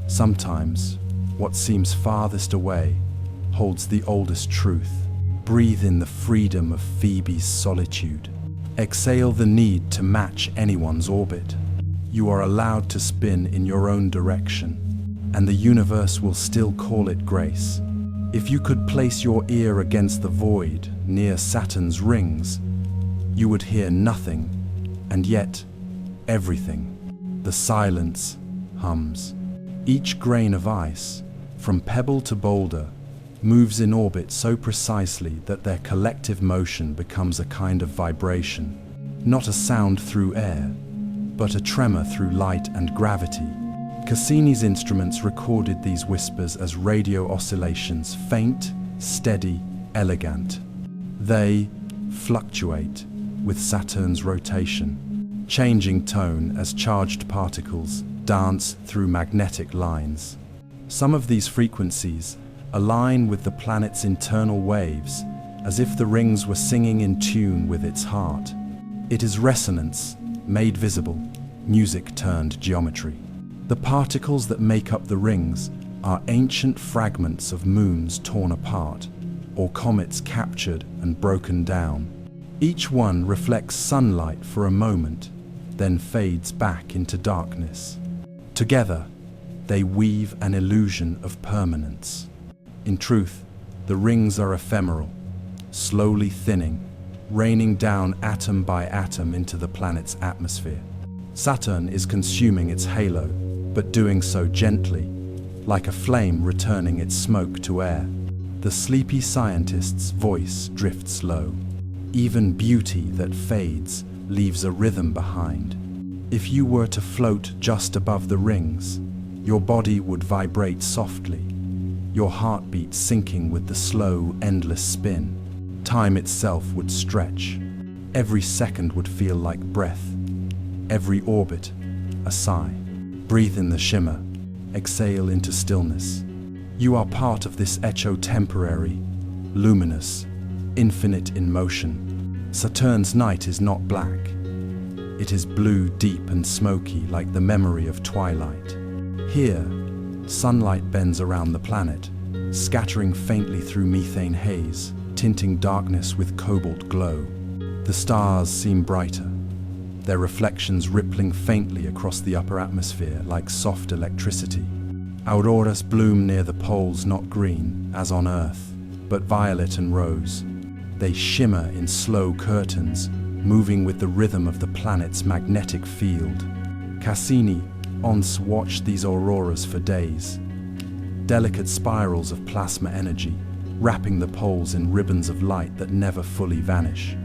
Sometimes, what seems farthest away holds the oldest truth. Breathe in the freedom of Phoebe's solitude. Exhale the need to match anyone's orbit. You are allowed to spin in your own direction, and the universe will still call it grace. If you could place your ear against the void near Saturn's rings, you would hear nothing, and yet everything. The silence hums. Each grain of ice, from pebble to boulder, moves in orbit so precisely that their collective motion becomes a kind of vibration, not a sound through air, but a tremor through light and gravity. Cassini's instruments recorded these whispers as radio oscillations, faint, steady, elegant. They fluctuate with Saturn's rotation, changing tone as charged particles dance through magnetic lines. Some of these frequencies align with the planet's internal waves, as if the rings were singing in tune with its heart. It is resonance, made visible, music turned geometry. The particles that make up the rings are ancient fragments of moons torn apart, or comets captured and broken down. Each one reflects sunlight for a moment, then fades back into darkness. Together, they weave an illusion of permanence. In truth, the rings are ephemeral, slowly thinning, raining down atom by atom into the planet's atmosphere. Saturn is consuming its halo, but doing so gently, like a flame returning its smoke to air. The sleepy scientist's voice drifts low. Even beauty that fades leaves a rhythm behind. If you were to float just above the rings, your body would vibrate softly, your heartbeat syncing with the slow, endless spin. Time itself would stretch. Every second would feel like breath. Every orbit, a sigh. Breathe in the shimmer. Exhale into stillness. You are part of this echo temporary, luminous, infinite in motion. Saturn's night is not black. It is blue, deep and smoky, like the memory of twilight. Here, sunlight bends around the planet, scattering faintly through methane haze, tinting darkness with cobalt glow. The stars seem brighter, their reflections rippling faintly across the upper atmosphere like soft electricity. Auroras bloom near the poles, not green, as on Earth, but violet and rose. They shimmer in slow curtains, moving with the rhythm of the planet's magnetic field. Cassini once watched these auroras for days. Delicate spirals of plasma energy, wrapping the poles in ribbons of light that never fully vanish.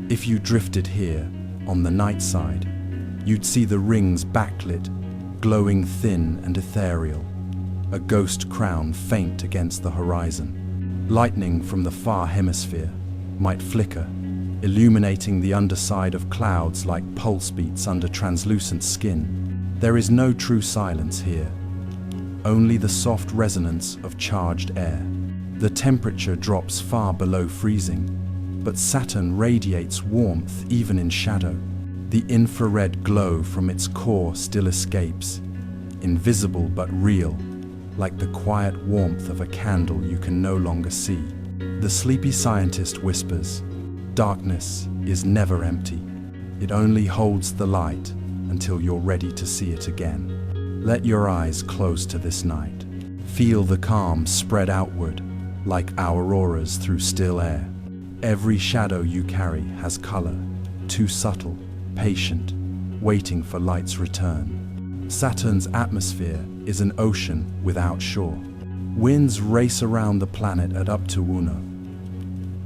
If you drifted here, on the night side, you'd see the rings backlit, glowing thin and ethereal, a ghost crown faint against the horizon. Lightning from the far hemisphere might flicker, illuminating the underside of clouds like pulse beats under translucent skin. There is no true silence here, only the soft resonance of charged air. The temperature drops far below freezing, but Saturn radiates warmth even in shadow. The infrared glow from its core still escapes, invisible but real, like the quiet warmth of a candle you can no longer see. The sleepy scientist whispers, "Darkness is never empty. It only holds the light until you're ready to see it again." Let your eyes close to this night. Feel the calm spread outward, like auroras through still air. Every shadow you carry has color, too subtle, patient, waiting for light's return. Saturn's atmosphere is an ocean without shore. Winds race around the planet at up to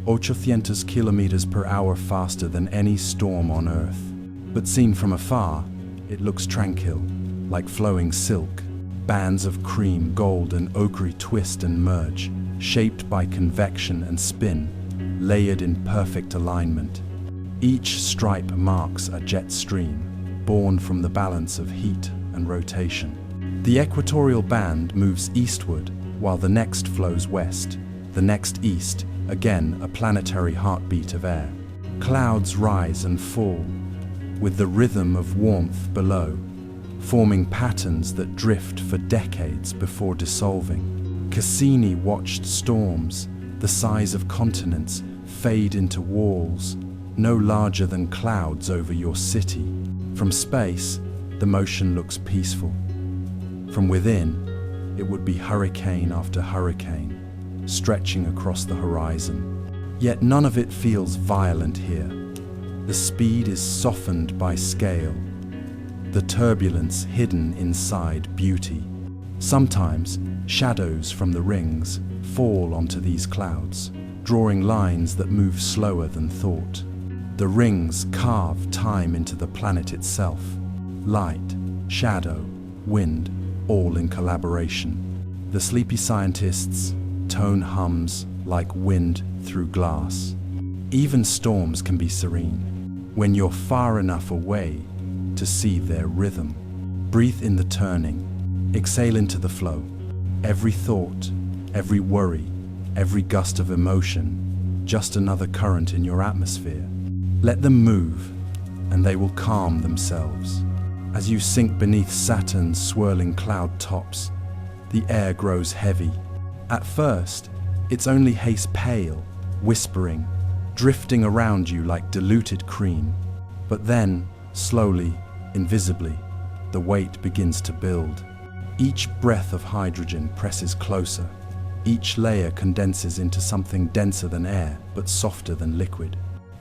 800 kilometers per hour faster than any storm on Earth. But seen from afar, it looks tranquil, like flowing silk. Bands of cream, gold and ochre twist and merge, shaped by convection and spin, layered in perfect alignment. Each stripe marks a jet stream, born from the balance of heat and rotation. The equatorial band moves eastward, while the next flows west, the next east, again a planetary heartbeat of air. Clouds rise and fall, with the rhythm of warmth below, forming patterns that drift for decades before dissolving. Cassini watched storms, the size of continents, fade into walls, no larger than clouds over your city. From space, the motion looks peaceful. From within, it would be hurricane after hurricane, stretching across the horizon. Yet none of it feels violent here. The speed is softened by scale, the turbulence hidden inside beauty. Sometimes, shadows from the rings fall onto these clouds, drawing lines that move slower than thought. The rings carve time into the planet itself. Light, shadow, wind, all in collaboration. The sleepy scientists' tone hums like wind through glass. Even storms can be serene when you're far enough away to see their rhythm. Breathe in the turning, exhale into the flow. Every thought, every worry, every gust of emotion, just another current in your atmosphere. Let them move, and they will calm themselves. As you sink beneath Saturn's swirling cloud tops, the air grows heavy. At first, it's only haze, pale, whispering, drifting around you like diluted cream. But then, slowly, invisibly, the weight begins to build. Each breath of hydrogen presses closer. Each layer condenses into something denser than air, but softer than liquid.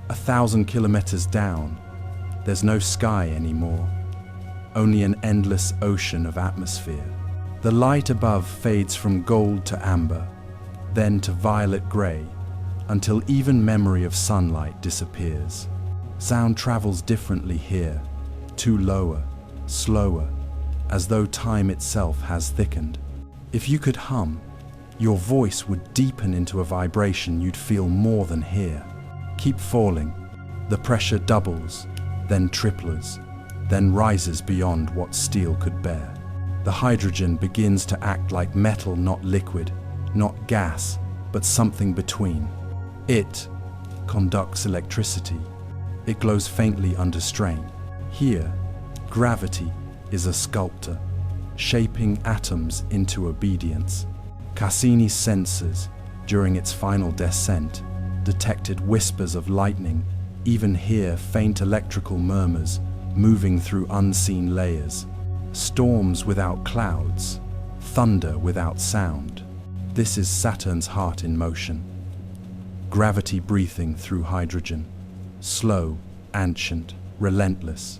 1,000 kilometers down, there's no sky anymore, only an endless ocean of atmosphere. The light above fades from gold to amber, then to violet gray, until even memory of sunlight disappears. Sound travels differently here, too lower, slower, as though time itself has thickened. If you could hum, your voice would deepen into a vibration you'd feel more than hear. Keep falling. The pressure doubles, then triples, then rises beyond what steel could bear. The hydrogen begins to act like metal, not liquid, not gas, but something between. It conducts electricity. It glows faintly under strain. Here, gravity is a sculptor, shaping atoms into obedience. Cassini's sensors, during its final descent, detected whispers of lightning, even hear faint electrical murmurs moving through unseen layers. Storms without clouds, thunder without sound. This is Saturn's heart in motion. Gravity breathing through hydrogen, slow, ancient, relentless.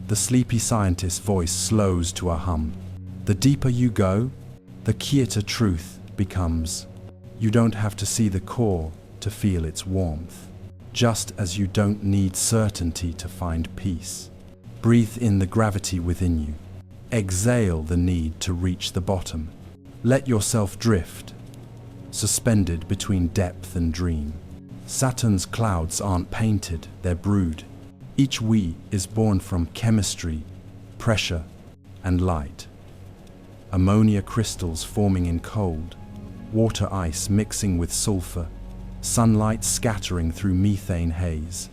The sleepy scientist's voice slows to a hum. The deeper you go, the quieter truth becomes. You don't have to see the core to feel its warmth, just as you don't need certainty to find peace. Breathe in the gravity within you. Exhale the need to reach the bottom. Let yourself drift, suspended between depth and dream. Saturn's clouds aren't painted, they're brewed. Each we is born from chemistry, pressure, and light. Ammonia crystals forming in cold, water ice mixing with sulfur, sunlight scattering through methane haze.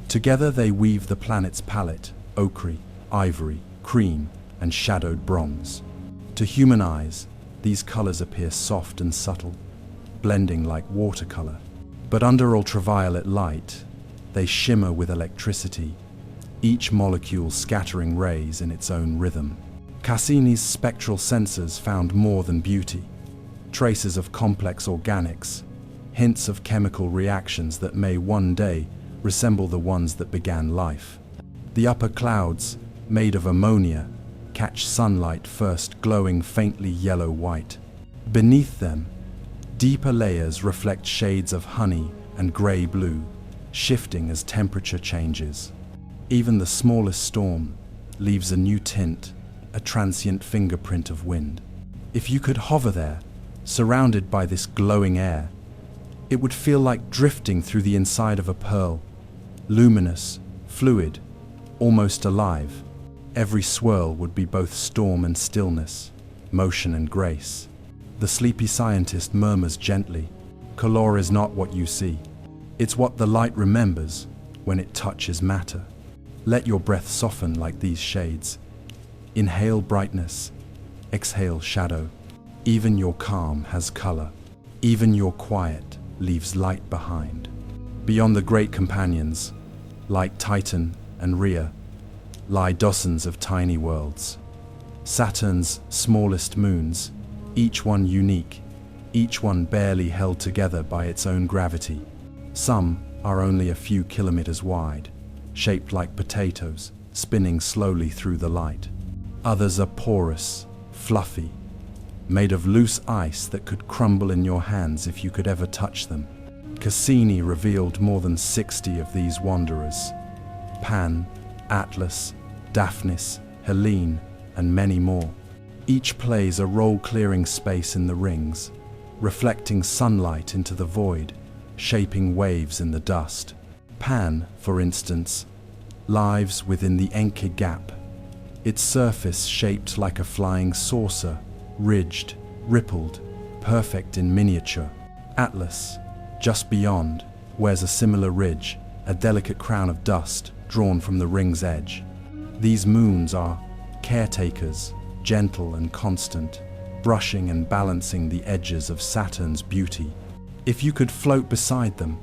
Together they weave the planet's palette, ochre, ivory, cream, and shadowed bronze. To human eyes, these colors appear soft and subtle, blending like watercolor. But under ultraviolet light, they shimmer with electricity, each molecule scattering rays in its own rhythm. Cassini's spectral sensors found more than beauty, traces of complex organics, hints of chemical reactions that may one day resemble the ones that began life. The upper clouds, made of ammonia, catch sunlight first, glowing faintly yellow-white. Beneath them, deeper layers reflect shades of honey and gray-blue, shifting as temperature changes. Even the smallest storm leaves a new tint, a transient fingerprint of wind. If you could hover there, surrounded by this glowing air, it would feel like drifting through the inside of a pearl, luminous, fluid, almost alive. Every swirl would be both storm and stillness, motion and grace. The sleepy scientist murmurs gently, "Color is not what you see. It's what the light remembers when it touches matter." Let your breath soften like these shades. Inhale brightness, exhale shadow. Even your calm has color. Even your quiet leaves light behind. Beyond the great companions, like Titan and Rhea, lie dozens of tiny worlds. Saturn's smallest moons, each one unique, each one barely held together by its own gravity. Some are only a few kilometers wide, shaped like potatoes, spinning slowly through the light. Others are porous, fluffy, made of loose ice that could crumble in your hands if you could ever touch them. Cassini revealed more than 60 of these wanderers: Pan, Atlas, Daphnis, Helene, and many more. Each plays a role clearing space in the rings, reflecting sunlight into the void, shaping waves in the dust. Pan, for instance, lives within the Enki gap, its surface shaped like a flying saucer, ridged, rippled, perfect in miniature. Atlas, just beyond, wears a similar ridge, a delicate crown of dust drawn from the ring's edge. These moons are caretakers, gentle and constant, brushing and balancing the edges of Saturn's beauty. If you could float beside them,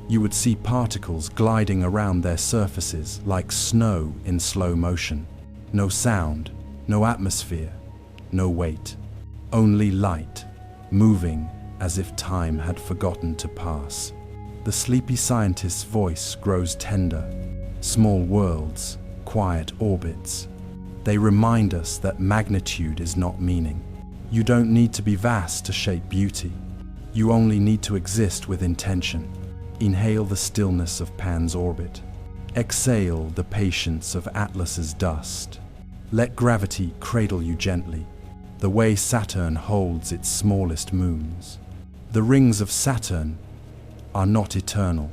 you would see particles gliding around their surfaces like snow in slow motion. No sound, no atmosphere, no weight. Only light, moving as if time had forgotten to pass. The sleepy scientist's voice grows tender. Small worlds, quiet orbits. They remind us that magnitude is not meaning. You don't need to be vast to shape beauty. You only need to exist with intention. Inhale the stillness of Pan's orbit. Exhale the patience of Atlas's dust. Let gravity cradle you gently, the way Saturn holds its smallest moons. The rings of Saturn are not eternal.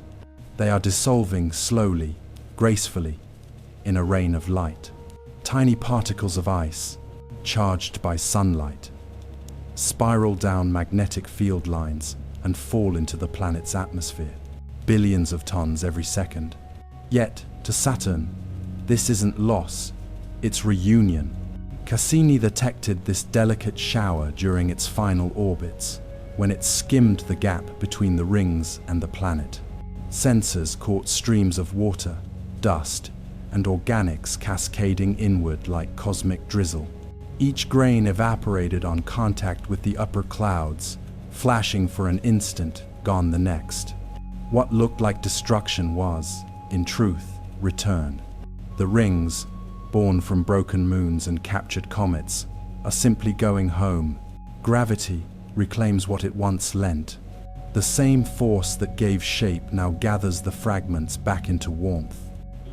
They are dissolving slowly, gracefully, in a rain of light. Tiny particles of ice, charged by sunlight, spiral down magnetic field lines and fall into the planet's atmosphere, billions of tons every second. Yet, to Saturn, this isn't loss, it's reunion. Cassini detected this delicate shower during its final orbits, when it skimmed the gap between the rings and the planet. Sensors caught streams of water, dust, and organics cascading inward like cosmic drizzle. Each grain evaporated on contact with the upper clouds, flashing for an instant, gone the next. What looked like destruction was, in truth, return. The rings, born from broken moons and captured comets, are simply going home. Gravity reclaims what it once lent. The same force that gave shape now gathers the fragments back into warmth.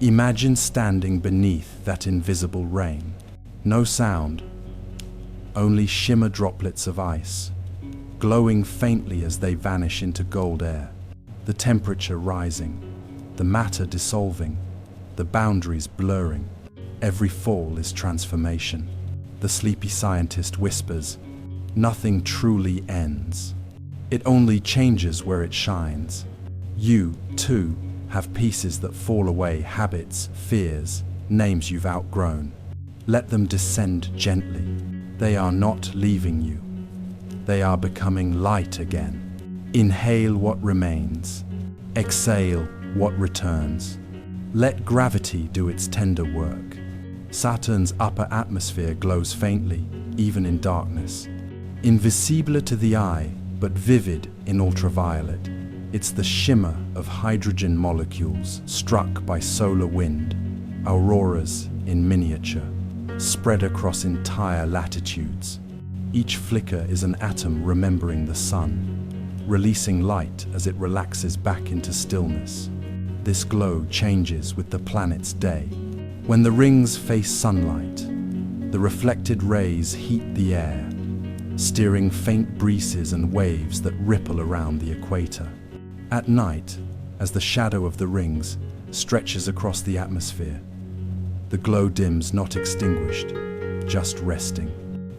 Imagine standing beneath that invisible rain. No sound, only shimmer droplets of ice, glowing faintly as they vanish into gold air. The temperature rising, the matter dissolving, the boundaries blurring. Every fall is transformation. The sleepy scientist whispers, "Nothing truly ends. It only changes where it shines." You, too, have pieces that fall away, habits, fears, names you've outgrown. Let them descend gently. They are not leaving you. They are becoming light again. Inhale what remains. Exhale what returns. Let gravity do its tender work. Saturn's upper atmosphere glows faintly, even in darkness. Invisible to the eye, but vivid in ultraviolet. It's the shimmer of hydrogen molecules struck by solar wind, auroras in miniature, spread across entire latitudes. Each flicker is an atom remembering the sun, releasing light as it relaxes back into stillness. This glow changes with the planet's day. When the rings face sunlight, the reflected rays heat the air, steering faint breezes and waves that ripple around the equator. At night, as the shadow of the rings stretches across the atmosphere, the glow dims, not extinguished, just resting.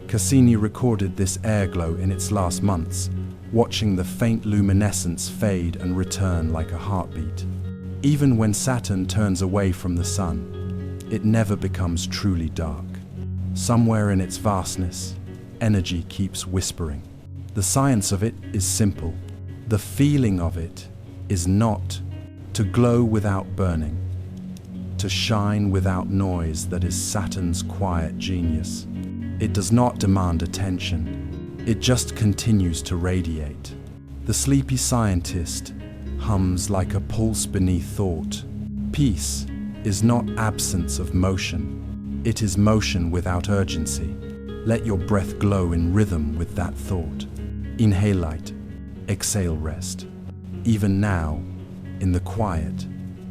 Cassini recorded this air glow in its last months, watching the faint luminescence fade and return like a heartbeat. Even when Saturn turns away from the sun, it never becomes truly dark. Somewhere in its vastness, energy keeps whispering. The science of it is simple. The feeling of it is not to glow without burning, to shine without noise. That is Saturn's quiet genius. It does not demand attention. It just continues to radiate. The sleepy scientist hums like a pulse beneath thought. Peace is not absence of motion. It is motion without urgency. Let your breath glow in rhythm with that thought. Inhale light, exhale rest. Even now, in the quiet,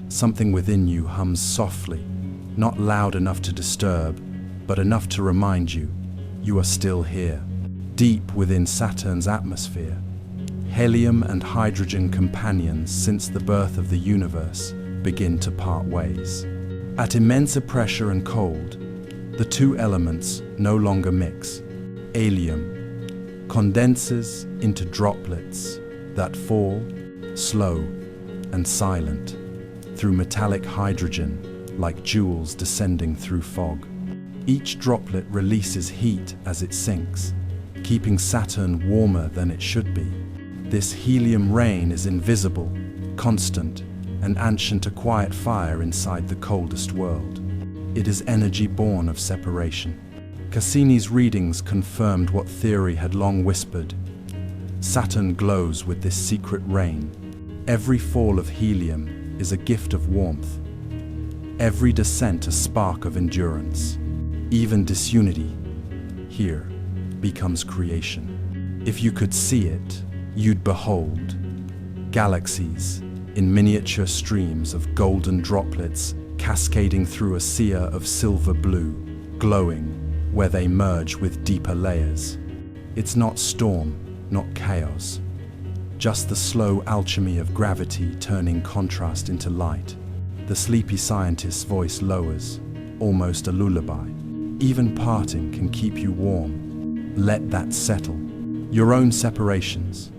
something within you hums softly, not loud enough to disturb, but enough to remind you, you are still here, deep within Saturn's atmosphere. Helium and hydrogen companions since the birth of the universe begin to part ways. At immense pressure and cold, the two elements no longer mix. Helium condenses into droplets that fall, slow and silent, through metallic hydrogen like jewels descending through fog. Each droplet releases heat as it sinks, keeping Saturn warmer than it should be. This helium rain is invisible, constant, and ancient, a quiet fire inside the coldest world. It is energy born of separation. Cassini's readings confirmed what theory had long whispered. Saturn glows with this secret rain. Every fall of helium is a gift of warmth. Every descent a spark of endurance. Even disunity, here, becomes creation. If you could see it, you'd behold galaxies in miniature streams of golden droplets cascading through a sea of silver blue, glowing where they merge with deeper layers. It's not storm, not chaos, just the slow alchemy of gravity turning contrast into light. The sleepy scientist's voice lowers, almost a lullaby. Even parting can keep you warm. Let that settle. Your own separations,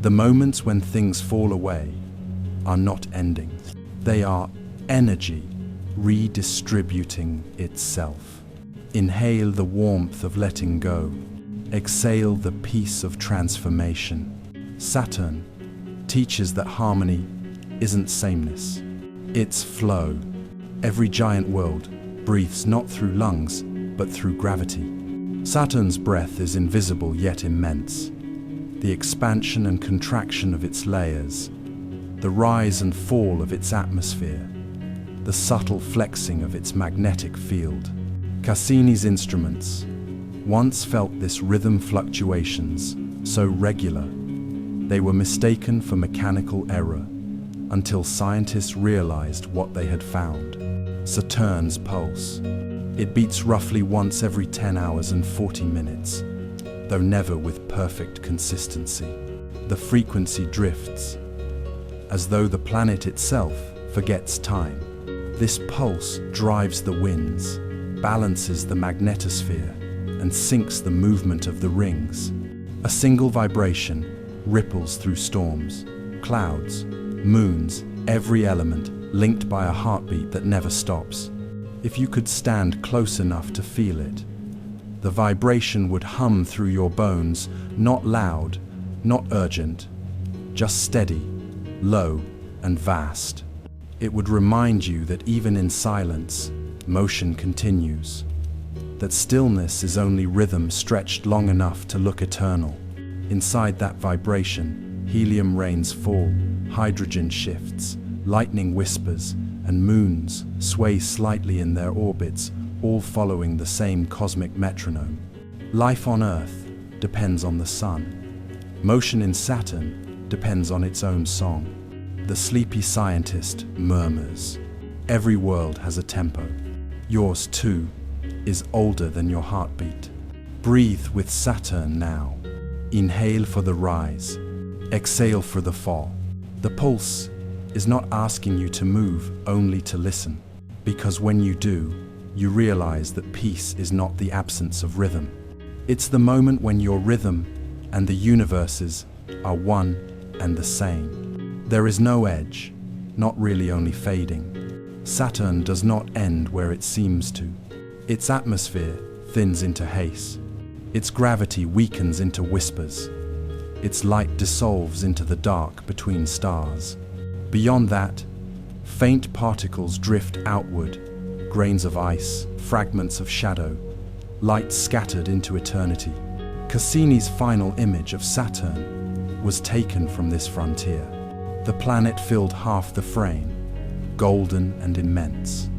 the moments when things fall away, are not endings. They are energy redistributing itself. Inhale the warmth of letting go. Exhale the peace of transformation. Saturn teaches that harmony isn't sameness, it's flow. Every giant world breathes not through lungs, but through gravity. Saturn's breath is invisible yet immense. The expansion and contraction of its layers, the rise and fall of its atmosphere, the subtle flexing of its magnetic field. Cassini's instruments once felt this rhythm fluctuations so regular, they were mistaken for mechanical error until scientists realized what they had found. Saturn's pulse. It beats roughly once every 10 hours and 40 minutes, though never with perfect consistency. The frequency drifts, as though the planet itself forgets time. This pulse drives the winds, balances the magnetosphere, and syncs the movement of the rings. A single vibration ripples through storms, clouds, moons, every element linked by a heartbeat that never stops. If you could stand close enough to feel it, the vibration would hum through your bones, not loud, not urgent, just steady, low, and vast. It would remind you that even in silence, motion continues, that stillness is only rhythm stretched long enough to look eternal. Inside that vibration, helium rains fall, hydrogen shifts, lightning whispers, and moons sway slightly in their orbits, all following the same cosmic metronome. Life on Earth depends on the sun. Motion in Saturn depends on its own song. The sleepy scientist murmurs. Every world has a tempo. Yours, too, is older than your heartbeat. Breathe with Saturn now. Inhale for the rise. Exhale for the fall. The pulse is not asking you to move, only to listen. Because when you do, you realize that peace is not the absence of rhythm. It's the moment when your rhythm and the universes are one and the same. There is no edge, not really, only fading. Saturn does not end where it seems to. Its atmosphere thins into haze. Its gravity weakens into whispers. Its light dissolves into the dark between stars. Beyond that, faint particles drift outward, grains of ice, fragments of shadow, light scattered into eternity. Cassini's final image of Saturn was taken from this frontier. The planet filled half the frame, golden and immense.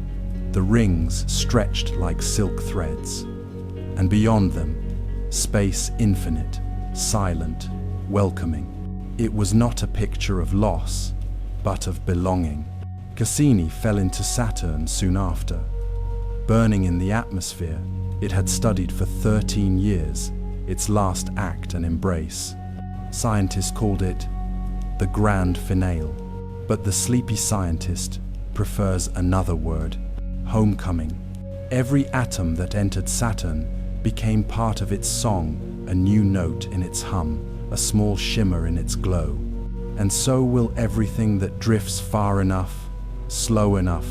The rings stretched like silk threads, and beyond them, space infinite, silent, welcoming. It was not a picture of loss, but of belonging. Cassini fell into Saturn soon after, burning in the atmosphere it had studied for 13 years, its last act and embrace. Scientists called it the grand finale, but the sleepy scientist prefers another word: homecoming. Every atom that entered Saturn became part of its song, a new note in its hum, a small shimmer in its glow. And so will everything that drifts far enough, slow enough,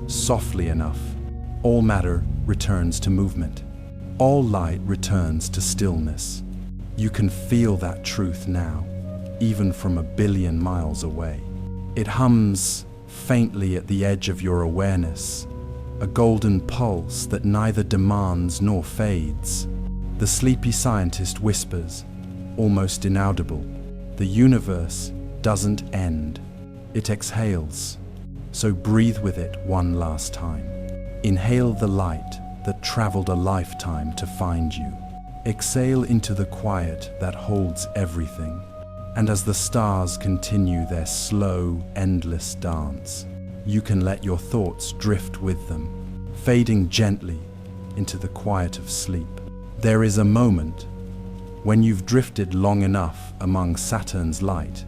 softly enough. All matter returns to movement. All light returns to stillness. You can feel that truth now, even from a billion miles away. It hums faintly at the edge of your awareness, a golden pulse that neither demands nor fades. The sleepy scientist whispers, almost inaudible, the universe doesn't end. It exhales. So breathe with it one last time. Inhale the light that traveled a lifetime to find you. Exhale into the quiet that holds everything. And as the stars continue their slow, endless dance, you can let your thoughts drift with them, fading gently into the quiet of sleep. There is a moment when you've drifted long enough among Saturn's light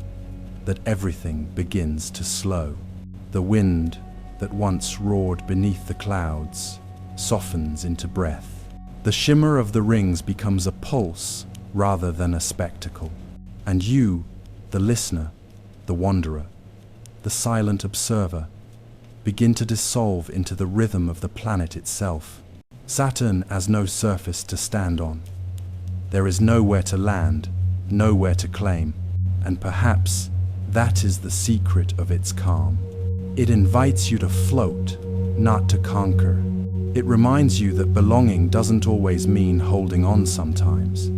that everything begins to slow. The wind that once roared beneath the clouds softens into breath. The shimmer of the rings becomes a pulse rather than a spectacle. And you, the listener, the wanderer, the silent observer, begin to dissolve into the rhythm of the planet itself. Saturn has no surface to stand on. There is nowhere to land, nowhere to claim, and perhaps that is the secret of its calm. It invites you to float, not to conquer. It reminds you that belonging doesn't always mean holding on sometimes.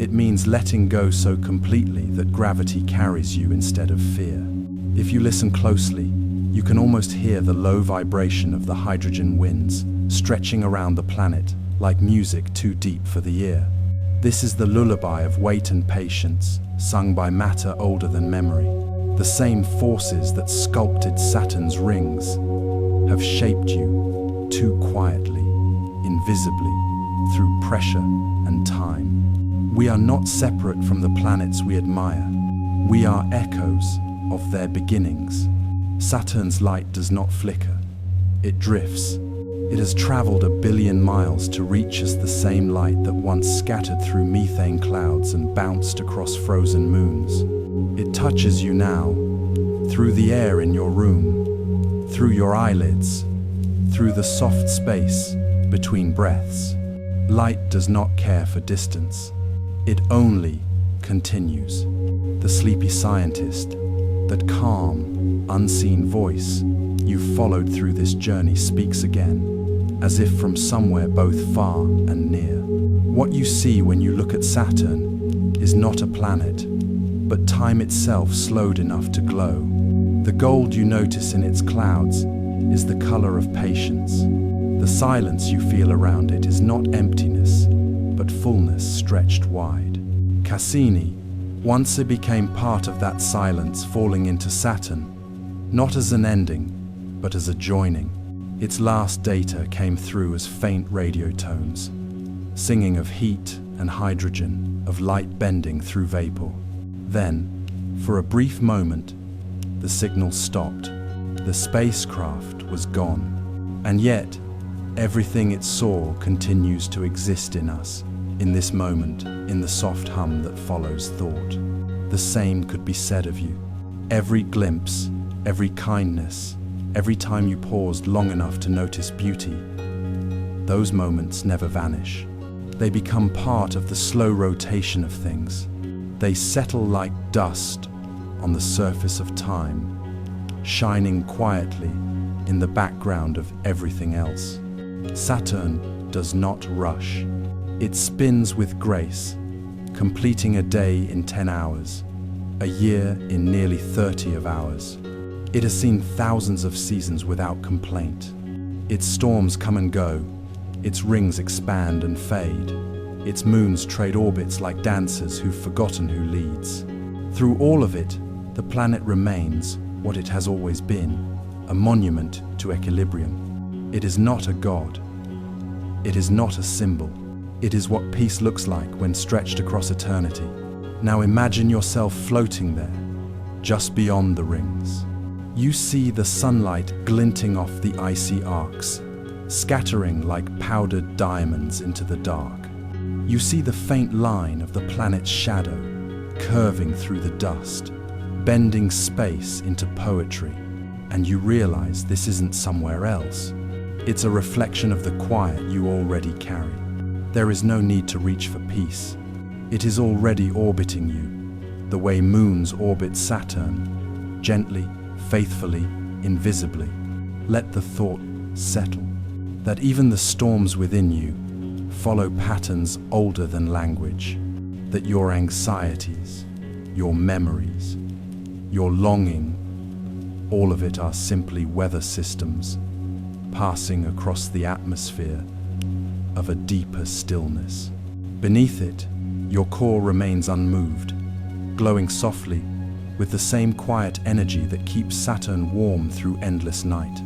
It means letting go so completely that gravity carries you instead of fear. If you listen closely, you can almost hear the low vibration of the hydrogen winds stretching around the planet like music too deep for the ear. This is the lullaby of weight and patience, sung by matter older than memory. The same forces that sculpted Saturn's rings have shaped you too quietly, invisibly, through pressure and time. We are not separate from the planets we admire. We are echoes of their beginnings. Saturn's light does not flicker. It drifts. It has traveled 1 billion miles to reach us, the same light that once scattered through methane clouds and bounced across frozen moons. It touches you now, through the air in your room, through your eyelids, through the soft space between breaths. Light does not care for distance. It only continues. The sleepy scientist, that calm, unseen voice you followed through this journey, speaks again, as if from somewhere both far and near. What you see when you look at Saturn is not a planet, but time itself slowed enough to glow. The gold you notice in its clouds is the color of patience. The silence you feel around it is not emptiness, but fullness stretched wide. Cassini, once it became part of that silence falling into Saturn, not as an ending, but as a joining. Its last data came through as faint radio tones, singing of heat and hydrogen, of light bending through vapor. Then, for a brief moment, the signal stopped. The spacecraft was gone. And yet, everything it saw continues to exist in us, in this moment, in the soft hum that follows thought. The same could be said of you. Every glimpse, every kindness, every time you paused long enough to notice beauty, those moments never vanish. They become part of the slow rotation of things. They settle like dust on the surface of time, shining quietly in the background of everything else. Saturn does not rush. It spins with grace, completing a day in 10 hours, a year in nearly 30 of hours. It has seen thousands of seasons without complaint. Its storms come and go, its rings expand and fade, its moons trade orbits like dancers who've forgotten who leads. Through all of it, the planet remains what it has always been, a monument to equilibrium. It is not a god, It is not a symbol. It is what peace looks like when stretched across eternity. Now imagine yourself floating there, just beyond the rings. You see the sunlight glinting off the icy arcs, scattering like powdered diamonds into the dark. You see the faint line of the planet's shadow, curving through the dust, bending space into poetry. And you realize this isn't somewhere else. It's a reflection of the quiet you already carry. There is no need to reach for peace. It is already orbiting you, the way moons orbit Saturn, gently, faithfully, invisibly. Let the thought settle, that even the storms within you follow patterns older than language, that your anxieties, your memories, your longing, all of it are simply weather systems passing across the atmosphere of a deeper stillness. Beneath it, your core remains unmoved, glowing softly with the same quiet energy that keeps Saturn warm through endless night.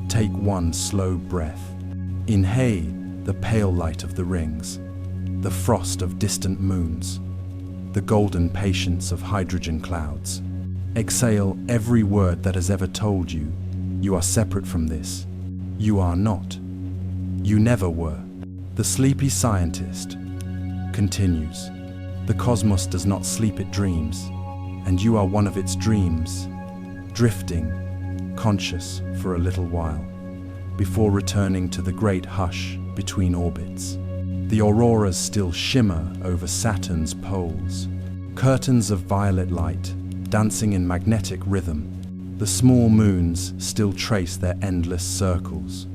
Take one slow breath. Inhale the pale light of the rings, the frost of distant moons, the golden patience of hydrogen clouds. Exhale every word that has ever told you, you are separate from this. You are not. You never were. The sleepy scientist continues. The cosmos does not sleep, it dreams, and you are one of its dreams, drifting, conscious for a little while, before returning to the great hush between orbits. The auroras still shimmer over Saturn's poles, curtains of violet light dancing in magnetic rhythm. The small moons still trace their endless circles,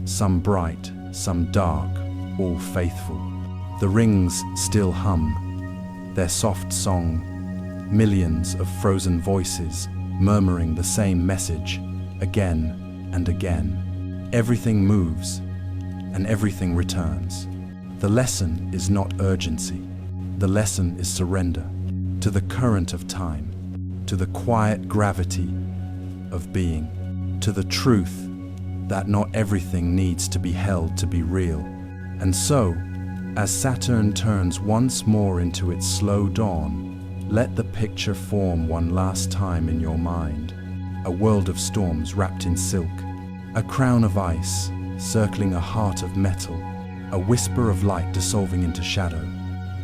some bright, some dark, all faithful. The rings still hum, their soft song, millions of frozen voices murmuring the same message again and again. Everything moves and everything returns. The lesson is not urgency. The lesson is surrender to the current of time, to the quiet gravity of being, to the truth that not everything needs to be held to be real. And so, as Saturn turns once more into its slow dawn, let the picture form one last time in your mind. A world of storms wrapped in silk, a crown of ice circling a heart of metal, a whisper of light dissolving into shadow.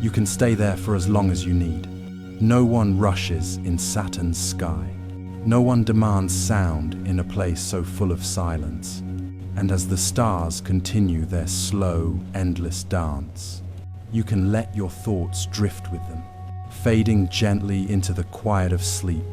You can stay there for as long as you need. No one rushes in Saturn's sky. No one demands sound in a place so full of silence. And as the stars continue their slow, endless dance, you can let your thoughts drift with them, fading gently into the quiet of sleep,